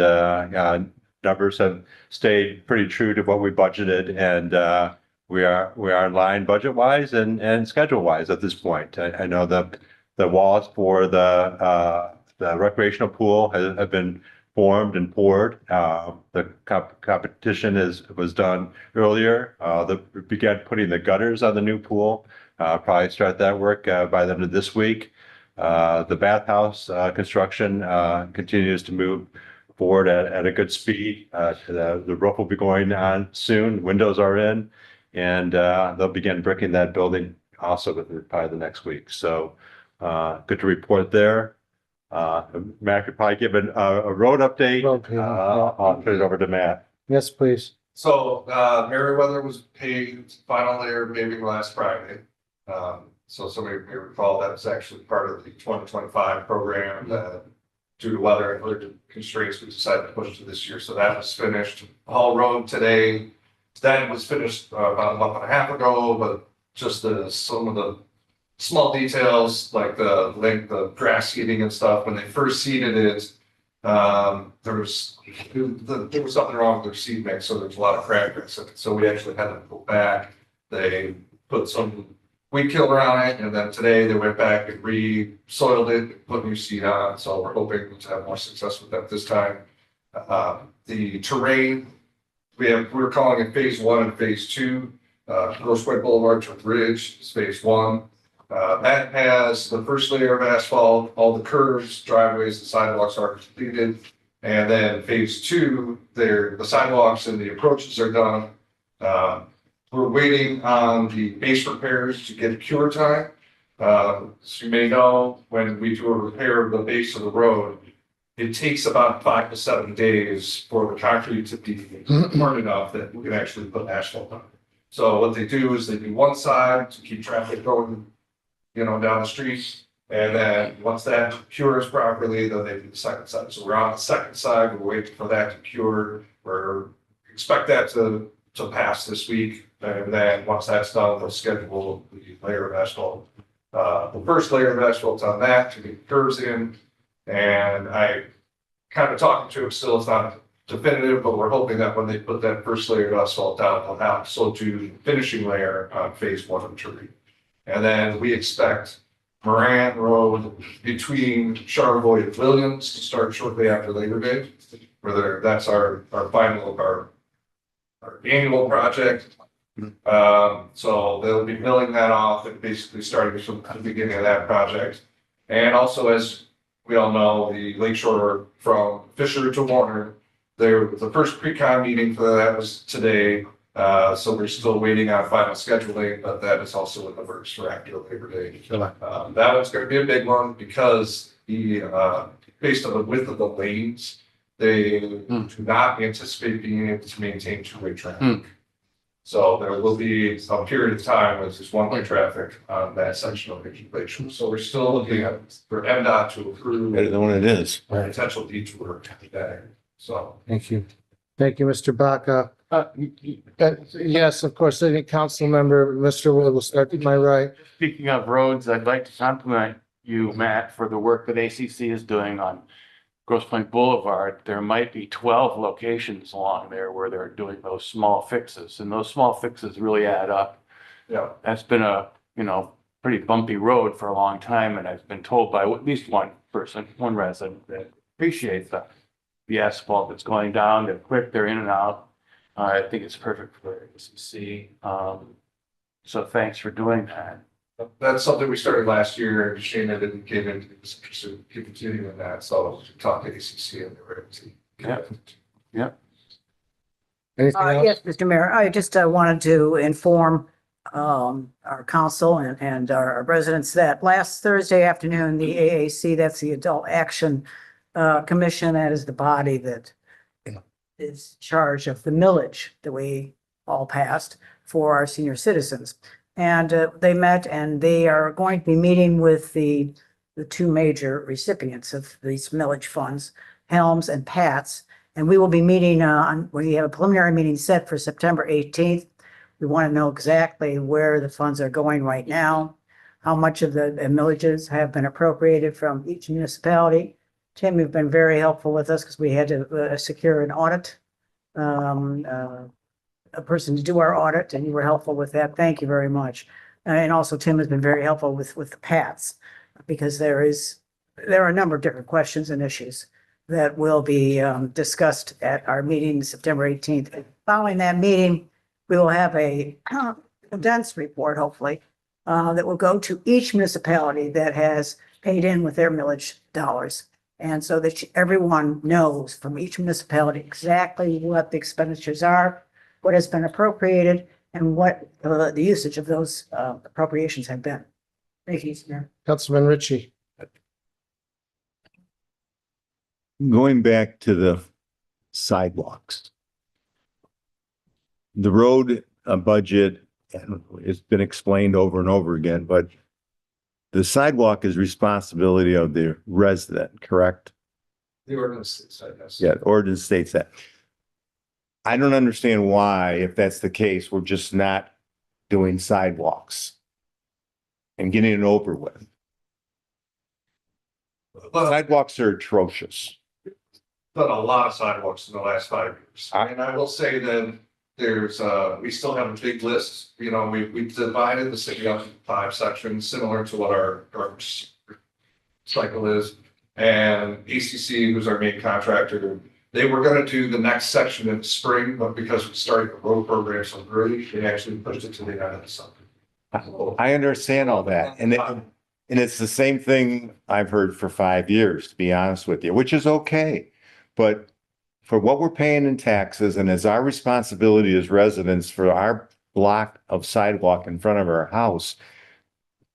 numbers have stayed pretty true to what we budgeted, and we are in line budget wise and schedule wise at this point. I know the walls for the recreational pool have been formed and poured. The competition was done earlier. We began putting the gutters on the new pool. Probably start that work by the end of this week. The bathhouse construction continues to move forward at a good speed. The roof will be going on soon. Windows are in, and they'll begin bricking that building also within probably the next week. So good to report there. Matt could probably give a road update. Okay. I'll turn it over to Matt. Yes, please. So, Meriwether was paved final layer paving last Friday. So somebody may recall that was actually part of the 2025 program that due to weather and other constraints, we decided to push to this year. So that was finished. Hall Road today, that was finished about a month and a half ago, but just some of the small details like the length of grass seeding and stuff, when they first seeded it, there was something wrong with their seed mix, so there's a lot of crabgrass in it. So we actually had to go back. They put some weed killer on it, and then today they went back and re-soiled it, put new seed on. So we're hoping to have more success with that this time. The terrain, we're calling it phase 1 and phase 2. Grosse Pointe Boulevard to Bridge is phase 1. That has the first layer of asphalt, all the curves, driveways, and sidewalks are completed. And then phase 2, the sidewalks and the approaches are done. We're waiting on the base repairs to get a cure time. So you may know, when we do a repair of the base of the road, it takes about 5 to 7 days for the concrete to be hard enough that we can actually put asphalt on. So what they do is they do one side to keep traffic going, down the street. And then once that cures properly, then they do the second side. So we're on the second side, we're waiting for that to cure. We expect that to pass this week. And then once that's done, we'll schedule the layer of asphalt. The first layer of asphalt's on that to get curves in. And I kind of talking to him still, it's not definitive, but we're hoping that when they put that first layer of asphalt down, they'll have so to finishing layer on phase 1 and 3. And then we expect Moran Road between Charlevoix and Williams to start shortly after Labor Day. That's our final, our annual project. So they'll be milling that off and basically starting from the beginning of that project. And also, as we all know, the Lakeshore from Fisher to Warner, the first pre-con meeting for that was today. So we're still waiting on final scheduling, but that is also in the works for after Labor Day. That one's gonna be a big one because based on the width of the lanes, they do not anticipate being able to maintain two-way traffic. So there will be a period of time with just one-way traffic on that section of Lakeshore. So we're still looking at for MDOT to approve Better than what it is. potential detour there. So. Thank you. Thank you, Mr. Baca. Yes, of course, any council member, Mr. Wood will start to my right. Speaking of roads, I'd like to compliment you, Matt, for the work that ACC is doing on Grosse Pointe Boulevard. There might be 12 locations along there where they're doing those small fixes, and those small fixes really add up. Yeah. That's been a, pretty bumpy road for a long time, and I've been told by at least one person, one resident, that appreciates the asphalt that's going down. They're quick, they're in and out. I think it's perfect for ACC. So thanks for doing that. That's something we started last year, and Shana didn't get into, was interested in continuing that, so we talked to ACC and they were able to. Anything else? Yes, Mr. Mayor, I just wanted to inform our council and our residents that last Thursday afternoon, the AAC, that's the Adult Action Commission, that is the body that is in charge of the millage that we all passed for our senior citizens. And they met and they are going to be meeting with the two major recipients of these millage funds, Helms and Pats. And we will be meeting we have a preliminary meeting set for September 18th. We want to know exactly where the funds are going right now, how much of the millages have been appropriated from each municipality. Tim, you've been very helpful with us because we had to secure an audit, a person to do our audit, and you were helpful with that. Thank you very much. And also Tim has been very helpful with the PATs because there are a number of different questions and issues that will be discussed at our meeting September 18th. Following that meeting, we will have a condensed report, hopefully, that will go to each municipality that has paid in with their millage dollars. And so that everyone knows from each municipality exactly what the expenditures are, what has been appropriated, and what the usage of those appropriations have been. Thank you, Mayor. Councilman Ritchie. Going back to the sidewalks. The road budget has been explained over and over again, but the sidewalk is responsibility of the resident, correct? The ordinance said yes. Yeah, ordinance states that. I don't understand why, if that's the case, we're just not doing sidewalks and getting it over with. Well, Sidewalks are atrocious. done a lot of sidewalks in the last 5 years. And I will say that there's, we still have a big list. We divided the city up into 5 sections, similar to what our cycle is. And ACC, who's our main contractor, they were gonna do the next section in the spring, but because we started the road program so early, they actually pushed it to the end of the summer. I understand all that, and it's the same thing I've heard for 5 years, to be honest with you, which is okay. But for what we're paying in taxes and as our responsibility as residents for our block of sidewalk in front of our house,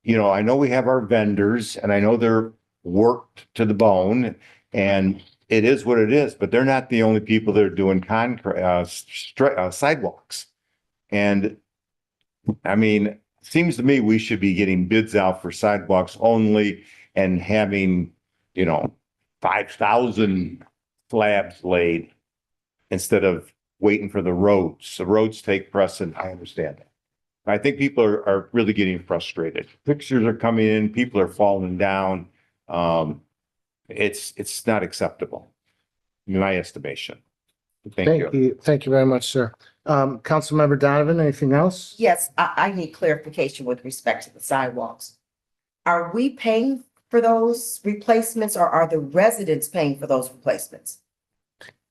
I know we have our vendors and I know they're worked to the bone and it is what it is, but they're not the only people that are doing concrete, sidewalks. And I mean, seems to me we should be getting bids out for sidewalks only and having, 5,000 slabs laid instead of waiting for the roads. The roads take precedent. I understand that. I think people are really getting frustrated. Pictures are coming in, people are falling down. It's not acceptable, in my estimation. Thank you. Thank you very much, sir. Councilmember Donovan, anything else? Yes, I need clarification with respect to the sidewalks. Are we paying for those replacements or are the residents paying for those replacements?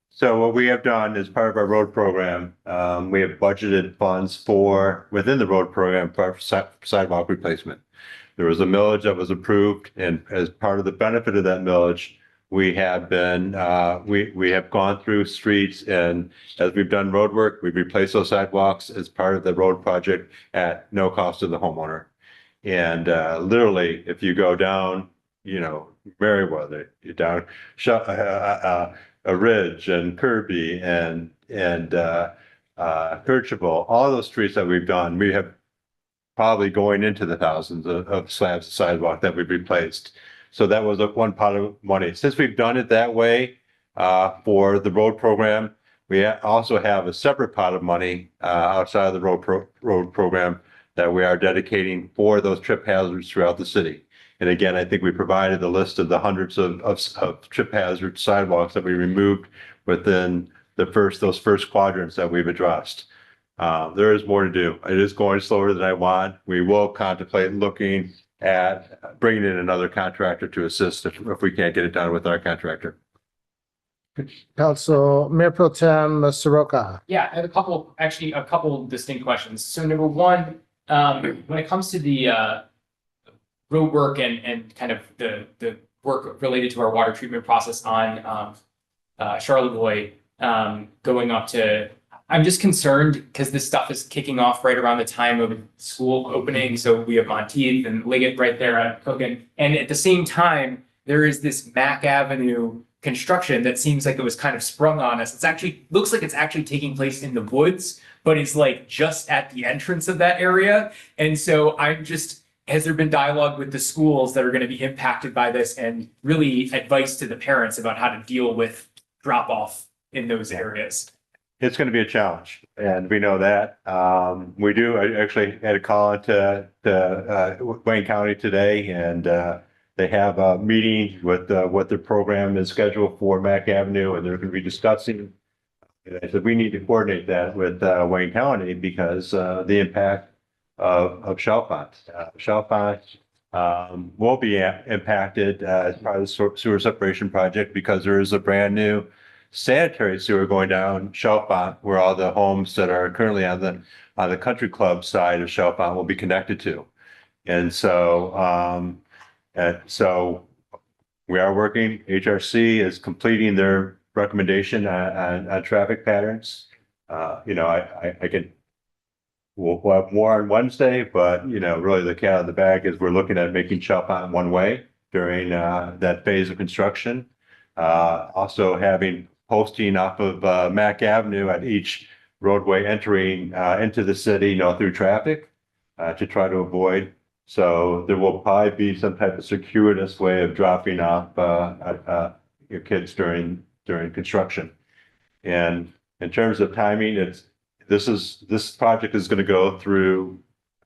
So what we have done as part of our road program, we have budgeted funds within the road program for sidewalk replacement. There was a millage that was approved, and as part of the benefit of that millage, we have gone through streets, and as we've done road work, we've replaced those sidewalks as part of the road project at no cost to the homeowner. And literally, if you go down, Merriweather, you're down a Ridge and Kirby and Kirchhoff, all those streets that we've done, we have probably going into the thousands of slabs of sidewalk that we've replaced. So that was one pot of money. Since we've done it that way for the road program, we also have a separate pot of money outside of the road program that we are dedicating for those trip hazards throughout the city. And again, I think we provided a list of the hundreds of trip hazard sidewalks that we removed within those first quadrants that we've addressed. There is more to do. It is going slower than I want. We will contemplate looking at bringing in another contractor to assist if we can't get it done with our contractor. Council Mayor Pro Tem Soroka. Yeah, I have a couple distinct questions. So number one, when it comes to the road work and kind of the work related to our water treatment process on Charlevoix, going up to, I'm just concerned because this stuff is kicking off right around the time of school opening. So we have Monteith and Liggett right there at Cogan. And at the same time, there is this Mack Avenue construction that seems like it was kind of sprung on us. Looks like it's actually taking place in the woods, but it's like just at the entrance of that area. And so has there been dialogue with the schools that are going to be impacted by this and really advice to the parents about how to deal with drop off in those areas? It's going to be a challenge, and we know that. I actually had a call to Wayne County today, and they have a meeting with what their program is scheduled for Mack Avenue, and they're going to be discussing. And I said we need to coordinate that with Wayne County because the impact of Chalfont. Chalfont will be impacted as part of the sewer separation project because there is a brand new sanitary sewer going down Chalfont, where all the homes that are currently on the country club side of Chalfont will be connected to. And so we are working. HRC is completing their recommendation on traffic patterns. We'll have more on Wednesday, but really the cat out of the bag is we're looking at making Chalfont one way during that phase of construction. Also having posting off of Mack Avenue at each roadway entering into the city, through traffic to try to avoid. So there will probably be some type of circuitous way of dropping off your kids during construction. And in terms of timing, this project is going to go through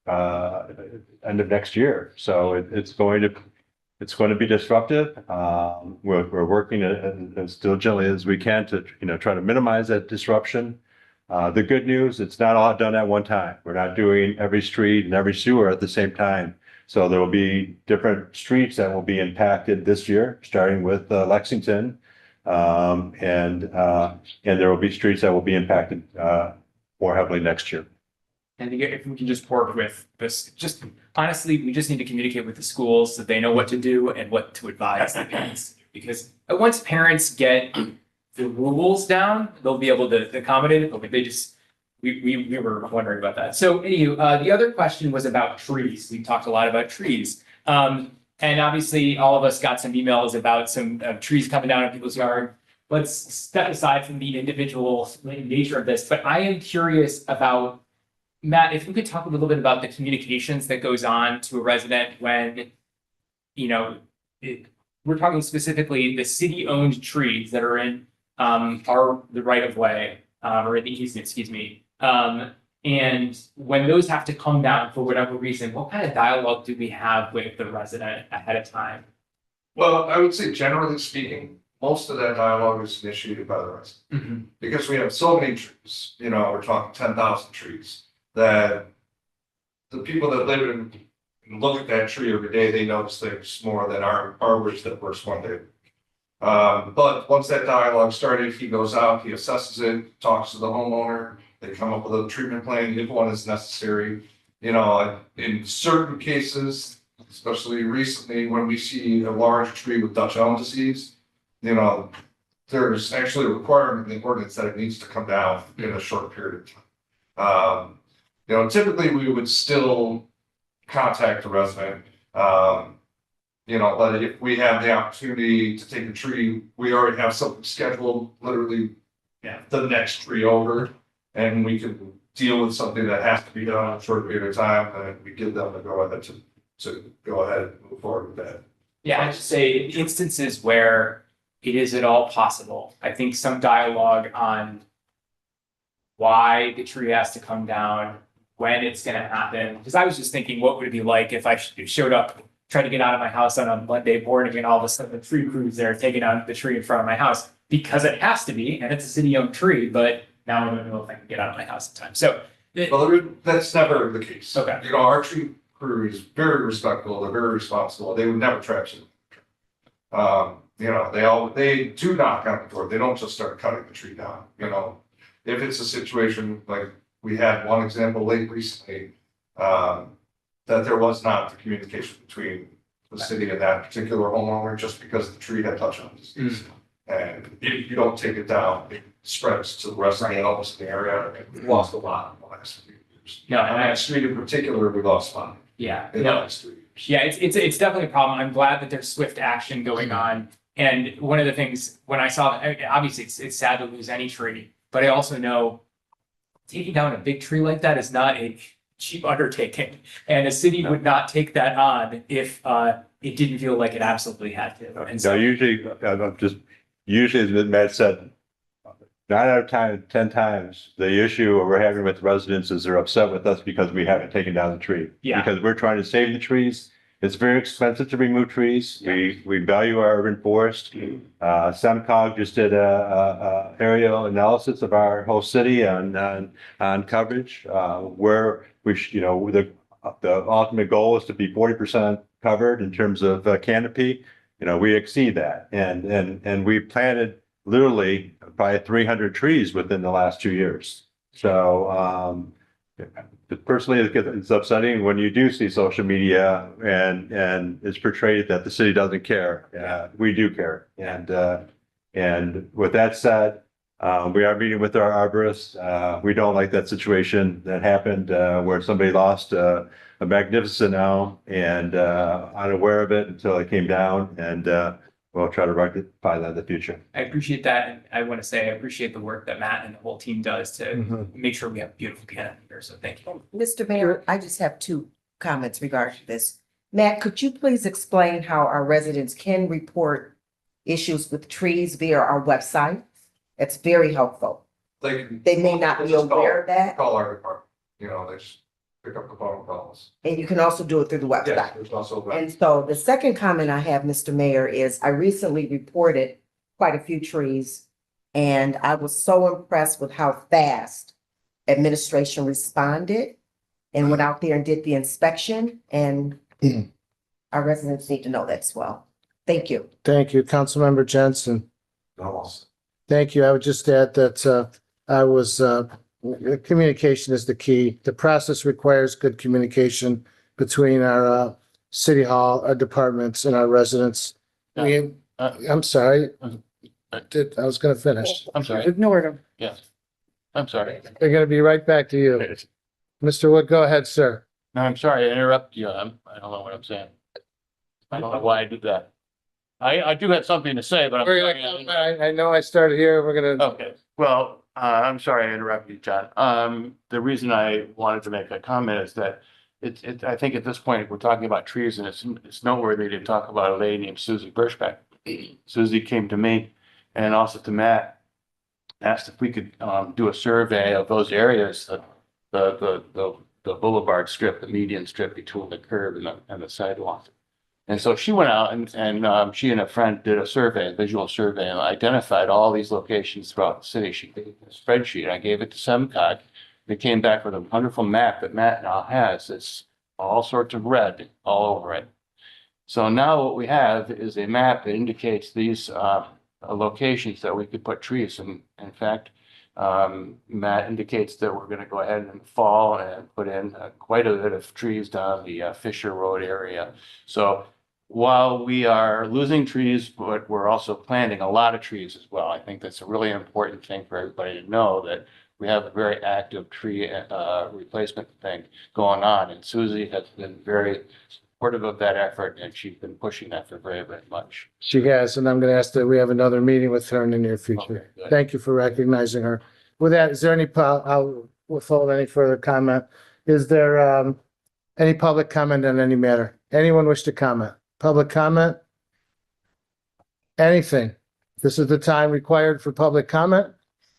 end of next year. So it's going to be disruptive. We're working as diligently as we can to try to minimize that disruption. The good news, it's not all done at one time. We're not doing every street and every sewer at the same time. So there will be different streets that will be impacted this year, starting with Lexington. And there will be streets that will be impacted more heavily next year. And if we can just work with this, honestly, we just need to communicate with the schools so that they know what to do and what to advise the parents to do. Because once parents get the rules down, they'll be able to accommodate it. But we were wondering about that. So anywho, the other question was about trees. We talked a lot about trees. And obviously all of us got some emails about some trees coming down in people's yard. Let's step aside from the individual nature of this, but I am curious about, Matt, if you could talk a little bit about the communications that goes on to a resident when, we're talking specifically the city-owned trees that are in the right of way. or the easement, excuse me. And when those have to come down for whatever reason, what kind of dialogue do we have with the resident ahead of time? Well, I would say generally speaking, most of that dialogue is initiated by the resident. Because we have so many trees, you know, we're talking 10,000 trees, that the people that live in and look at that tree every day, they notice things more than our arborists that works one day. But once that dialogue started, he goes out, he assesses it, talks to the homeowner, they come up with a treatment plan if one is necessary. You know, in certain cases, especially recently, when we see a large tree with Dutch elm disease, you know, there's actually a requirement in the ordinance that it needs to come down in a short period of time. You know, typically we would still contact the resident. You know, but if we have the opportunity to take a tree, we already have something scheduled, literally, the next tree over, and we can deal with something that has to be done in a short period of time, and we give them the go ahead to go ahead and move forward with that. Yeah, I should say instances where it is at all possible. I think some dialogue on why the tree has to come down, when it's gonna happen. Because I was just thinking, what would it be like if I showed up, tried to get out of my house on a Monday morning and all of a sudden the tree crews there taking out the tree in front of my house because it has to be, and it's a city-owned tree, but now I don't know if I can get out of my house in time. So. Well, that's never the case. Okay. You know, our tree crew is very respectful, they're very responsible, they would never trash it. You know, they do knock on the door, they don't just start cutting the tree down, you know. If it's a situation like we had one example late recently, that there was not the communication between the city and that particular homeowner just because the tree had touched on disease. And if you don't take it down, it spreads to the rest of the elms in the area, and we lost a lot in the last few years. No, On that street in particular, we lost one Yeah, in the no, last 3 years. yeah, it's definitely a problem. I'm glad that there's swift action going on. And one of the things, when I saw, obviously it's sad to lose any tree, but I also know taking down a big tree like that is not a cheap undertaking. And a city would not take that on if it didn't feel like it absolutely had to. And So so, usually, usually as Matt said, 9 out of 10 times, the issue we're having with residents is they're upset with us because we haven't taken down the tree. Yeah. Because we're trying to save the trees. It's very expensive to remove trees. We value our urban forest. SEMCOG just did a aerial analysis of our whole city on coverage, where you know, the ultimate goal is to be 40% covered in terms of canopy. You know, we exceed that, and we planted literally probably 300 trees within the last 2 years. So, personally, it's upsetting when you do see social media and it's portrayed that the city doesn't care. We do care. And with that said, we are meeting with our arborists. We don't like that situation that happened where somebody lost a magnificent elm and unaware of it until it came down, and we'll try to rectify that in the future. I appreciate that. And I want to say, I appreciate the work that Matt and the whole team does to make sure we have a beautiful canopy here. So thank you. Mr. Mayor, I just have 2 comments regarding this. Matt, could you please explain how our residents can report issues with trees via our website? It's very helpful. They may not be Just aware of that, Call our department, you know, they just pick up the phone and call us. and you can also do it through the Yes, website. there's also. And so the second comment I have, Mr. Mayor, is I recently reported quite a few trees, and I was so impressed with how fast administration responded and went out there and did the inspection, and our residents need to know that as well. Thank you. Thank you, Councilmember Jensen. Almost. Thank you. I would just add that communication is the key. The process requires good communication between our city hall, our departments, and our residents. I'm sorry. I was gonna finish. I'm sorry. Ignored him. Yes. I'm sorry. They're gonna be right back to you. Mr. Wood, go ahead, sir. No, I'm sorry, I interrupted you. I don't know what I'm saying. I don't know why I did that. I do have something to say, but I'm. sorry. I know I started here. We're gonna, Okay, well, I'm sorry I interrupted you, John. The reason I wanted to make a comment is that I think at this point, we're talking about trees, and it's noteworthy to talk about a lady named Susie Birchbeck. Susie came to me and also to Matt asked if we could, do a survey of those areas, the boulevard strip, the median strip between the curb and the sidewalk. And so she went out and she and a friend did a survey, a visual survey, and identified all these locations throughout the city. She gave me a spreadsheet. I gave it to Semcog. They came back with a wonderful map that Matt now has. It's all sorts of red all over it. So now what we have is a map that indicates these locations that we could put trees. And in fact, Matt indicates that we're going to go ahead in the fall and put in quite a bit of trees down the Fisher Road area. So while we are losing trees, but we're also planting a lot of trees as well. I think that's a really important thing for everybody to know, that we have a very active tree replacement thing going on. And Susie has been very supportive of that effort, and she's been pushing that for very, very much. She has, and I'm going to ask that we have another meeting with her in the near future. Okay, good. Thank you for recognizing her. With that, is there any, I'll withhold any further comment. Is there any public comment on any matter? Anyone wish to comment? Public comment? Anything? This is the time required for public comment.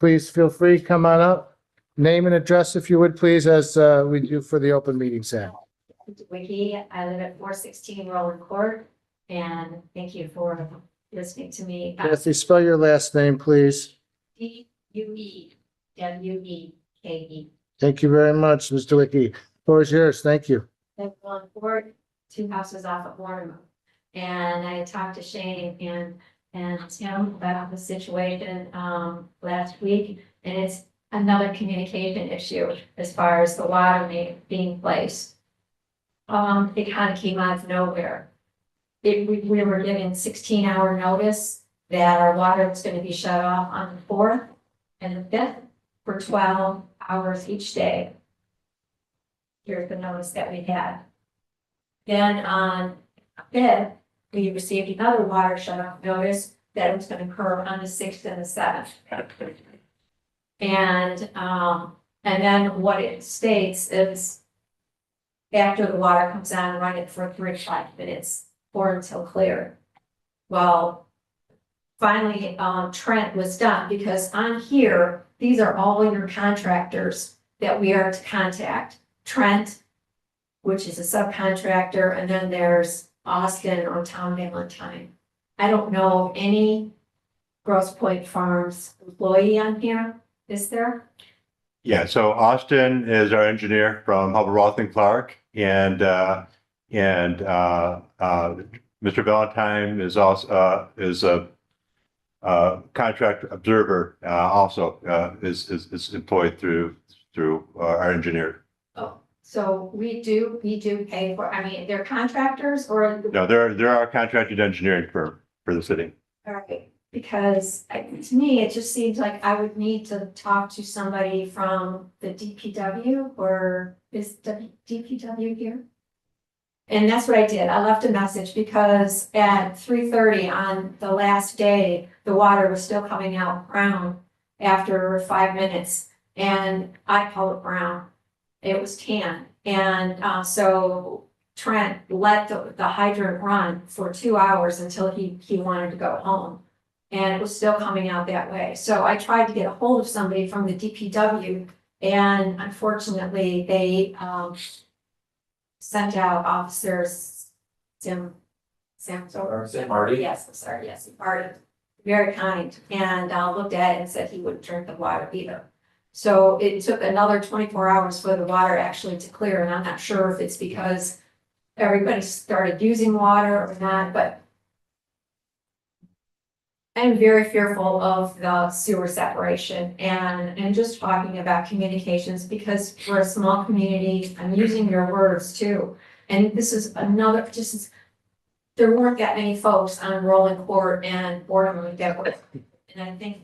Please feel free, come on up. Name and address, if you would, please, as we do for the Open Meetings Act. Wiki, I live at 416 Roland Court, and thank you for listening to me. Kathy, spell your last name, please. DUEWEKE. Thank you very much, Mr. Wiki. Floor is yours. Thank you. Live Roland Court, 2 houses off of Mortimer. And I talked to Shane and Tim about the situation last week, and it's another communication issue as far as the water main being placed. It kind of came out of nowhere. We were given 16-hour notice that our water was going to be shut off on the 4th and the 5th for 12 hours each day. Here's the notice that we had. Then on the 5th, we received another water shut off notice that it was going to occur on the 6th and the 7th. And then what it states is, after the water comes on, run it for 3 to 5 minutes or until clear. Well, finally, Trent was done, because on here, these are all your contractors that we are to contact. Trent, which is a subcontractor, and then there's Austin or Tom Valentine. I don't know of any Grosse Pointe Farms employee on here, is there? Yeah, so Austin is our engineer from Hubbell Roth and Clark, and Mr. Valentine is also is a contract observer, also is employed through our engineer. Oh, so we do pay for, I mean, they're contractors or? No, they're our contracted engineering firm for the city. All right, because to me, it just seems like I would need to talk to somebody from the DPW, or is the DPW here? And that's what I did. I left a message because at 3:30 on the last day, the water was still coming out brown after 5 minutes. And I called it brown. It was tan. And so Trent let the hydrant run for 2 hours until he wanted to go home. And it was still coming out that way. So I tried to get a hold of somebody from the DPW, and unfortunately, they sent out officers, Sam Marty? Yes, I'm sorry, yes, Marty, very kind, and looked at it and said he wouldn't drink the water either. So it took another 24 hours for the water actually to clear, and I'm not sure if it's because everybody started using water or not, but I'm very fearful of the sewer separation and just talking about communications, because we're a small community. I'm using your words too. And this is another, there weren't that many folks on Roland Court and Boardman that were, and I think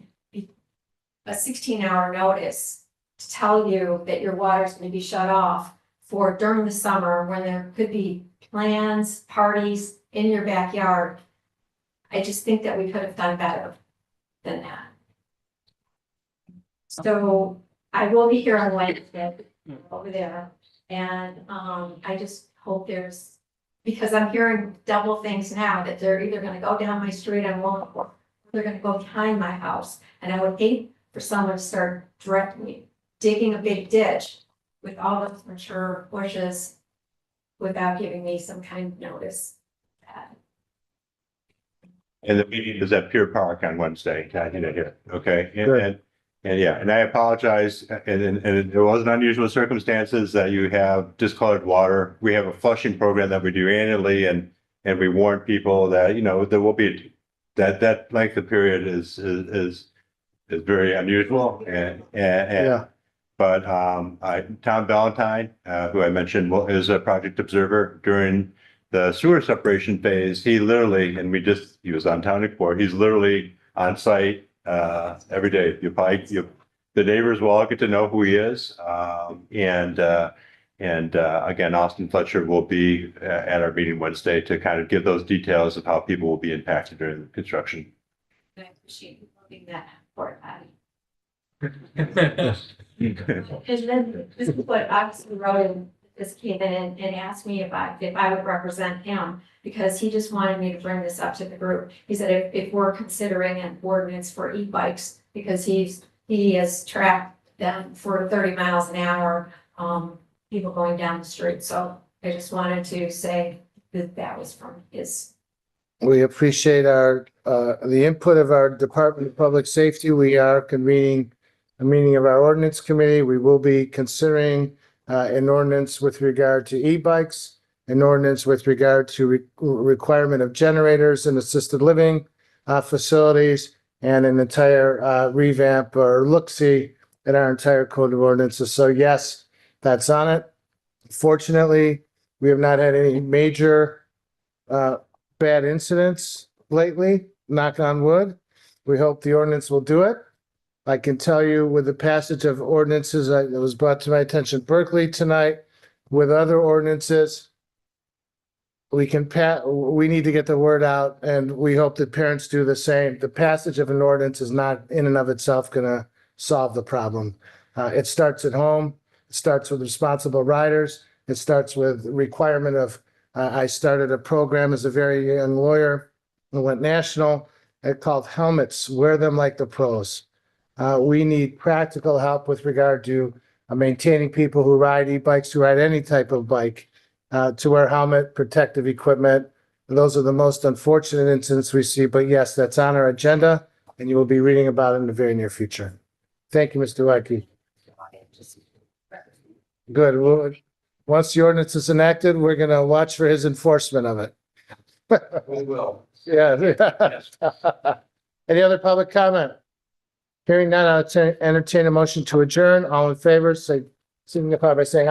a 16-hour notice to tell you that your water's going to be shut off for during the summer when there could be plans, parties in your backyard. I just think that we could have done better than that. So I will be here on Wednesday over there. And I just hope because I'm hearing double things now, that they're either gonna go down my street on Walnut, or they're gonna go behind my house. And I would hate for someone to start directly digging a big ditch with all those mature bushes without giving me some kind of notice. And the meeting is at Pier Park on Wednesday, here, okay? Good. And yeah, and I apologize, and it wasn't unusual circumstances that you have discolored water. We have a flushing program that we do annually, and we warn people that, there will be, that length of period is very unusual, and Yeah. but Tom Valentine, who I mentioned is a project observer during the sewer separation phase. He literally, and he was on town report, he's literally on site every day. The neighbors will all get to know who he is. And again, Austin Fletcher will be at our meeting Wednesday to kind of give those details of how people will be impacted during the construction. I appreciate you moving that for Patty. Okay. And then this is what obviously Rowan just came in and asked me if I would represent him, because he just wanted me to bring this up to the group. He said if we're considering an ordinance for e-bikes, because he has tracked them for 30 miles an hour, people going down the street. So I just wanted to say that was from his. We appreciate the input of our Department of Public Safety. We are convening a meeting of our ordinance committee. We will be considering an ordinance with regard to e-bikes, an ordinance with regard to requirement of generators in assisted living facilities, and an entire revamp or look-see at our entire code of ordinances. So yes, that's on it. Fortunately, we have not had any major bad incidents lately, knock on wood. We hope the ordinance will do it. I can tell you with the passage of ordinances that was brought to my attention Berkeley tonight, with other ordinances, we need to get the word out, and we hope that parents do the same. The passage of an ordinance is not in and of itself going to solve the problem. It starts at home. It starts with responsible riders. It starts with requirement of, I started a program as a very young lawyer and went national. Called Helmets, Wear Them Like the Pros. We need practical help with regard to maintaining people who ride e-bikes, who ride any type of bike, to wear helmet, protective equipment. And those are the most unfortunate incidents we see. But yes, that's on our agenda, and you will be reading about it in the very near future. Thank you, Mr. Wyke. Good. Well, once the ordinance is enacted, we're going to watch for his enforcement of it. We will. Yeah. Any other public comment? Hearing none, I'll entertain a motion to adjourn. All in favor, signify by saying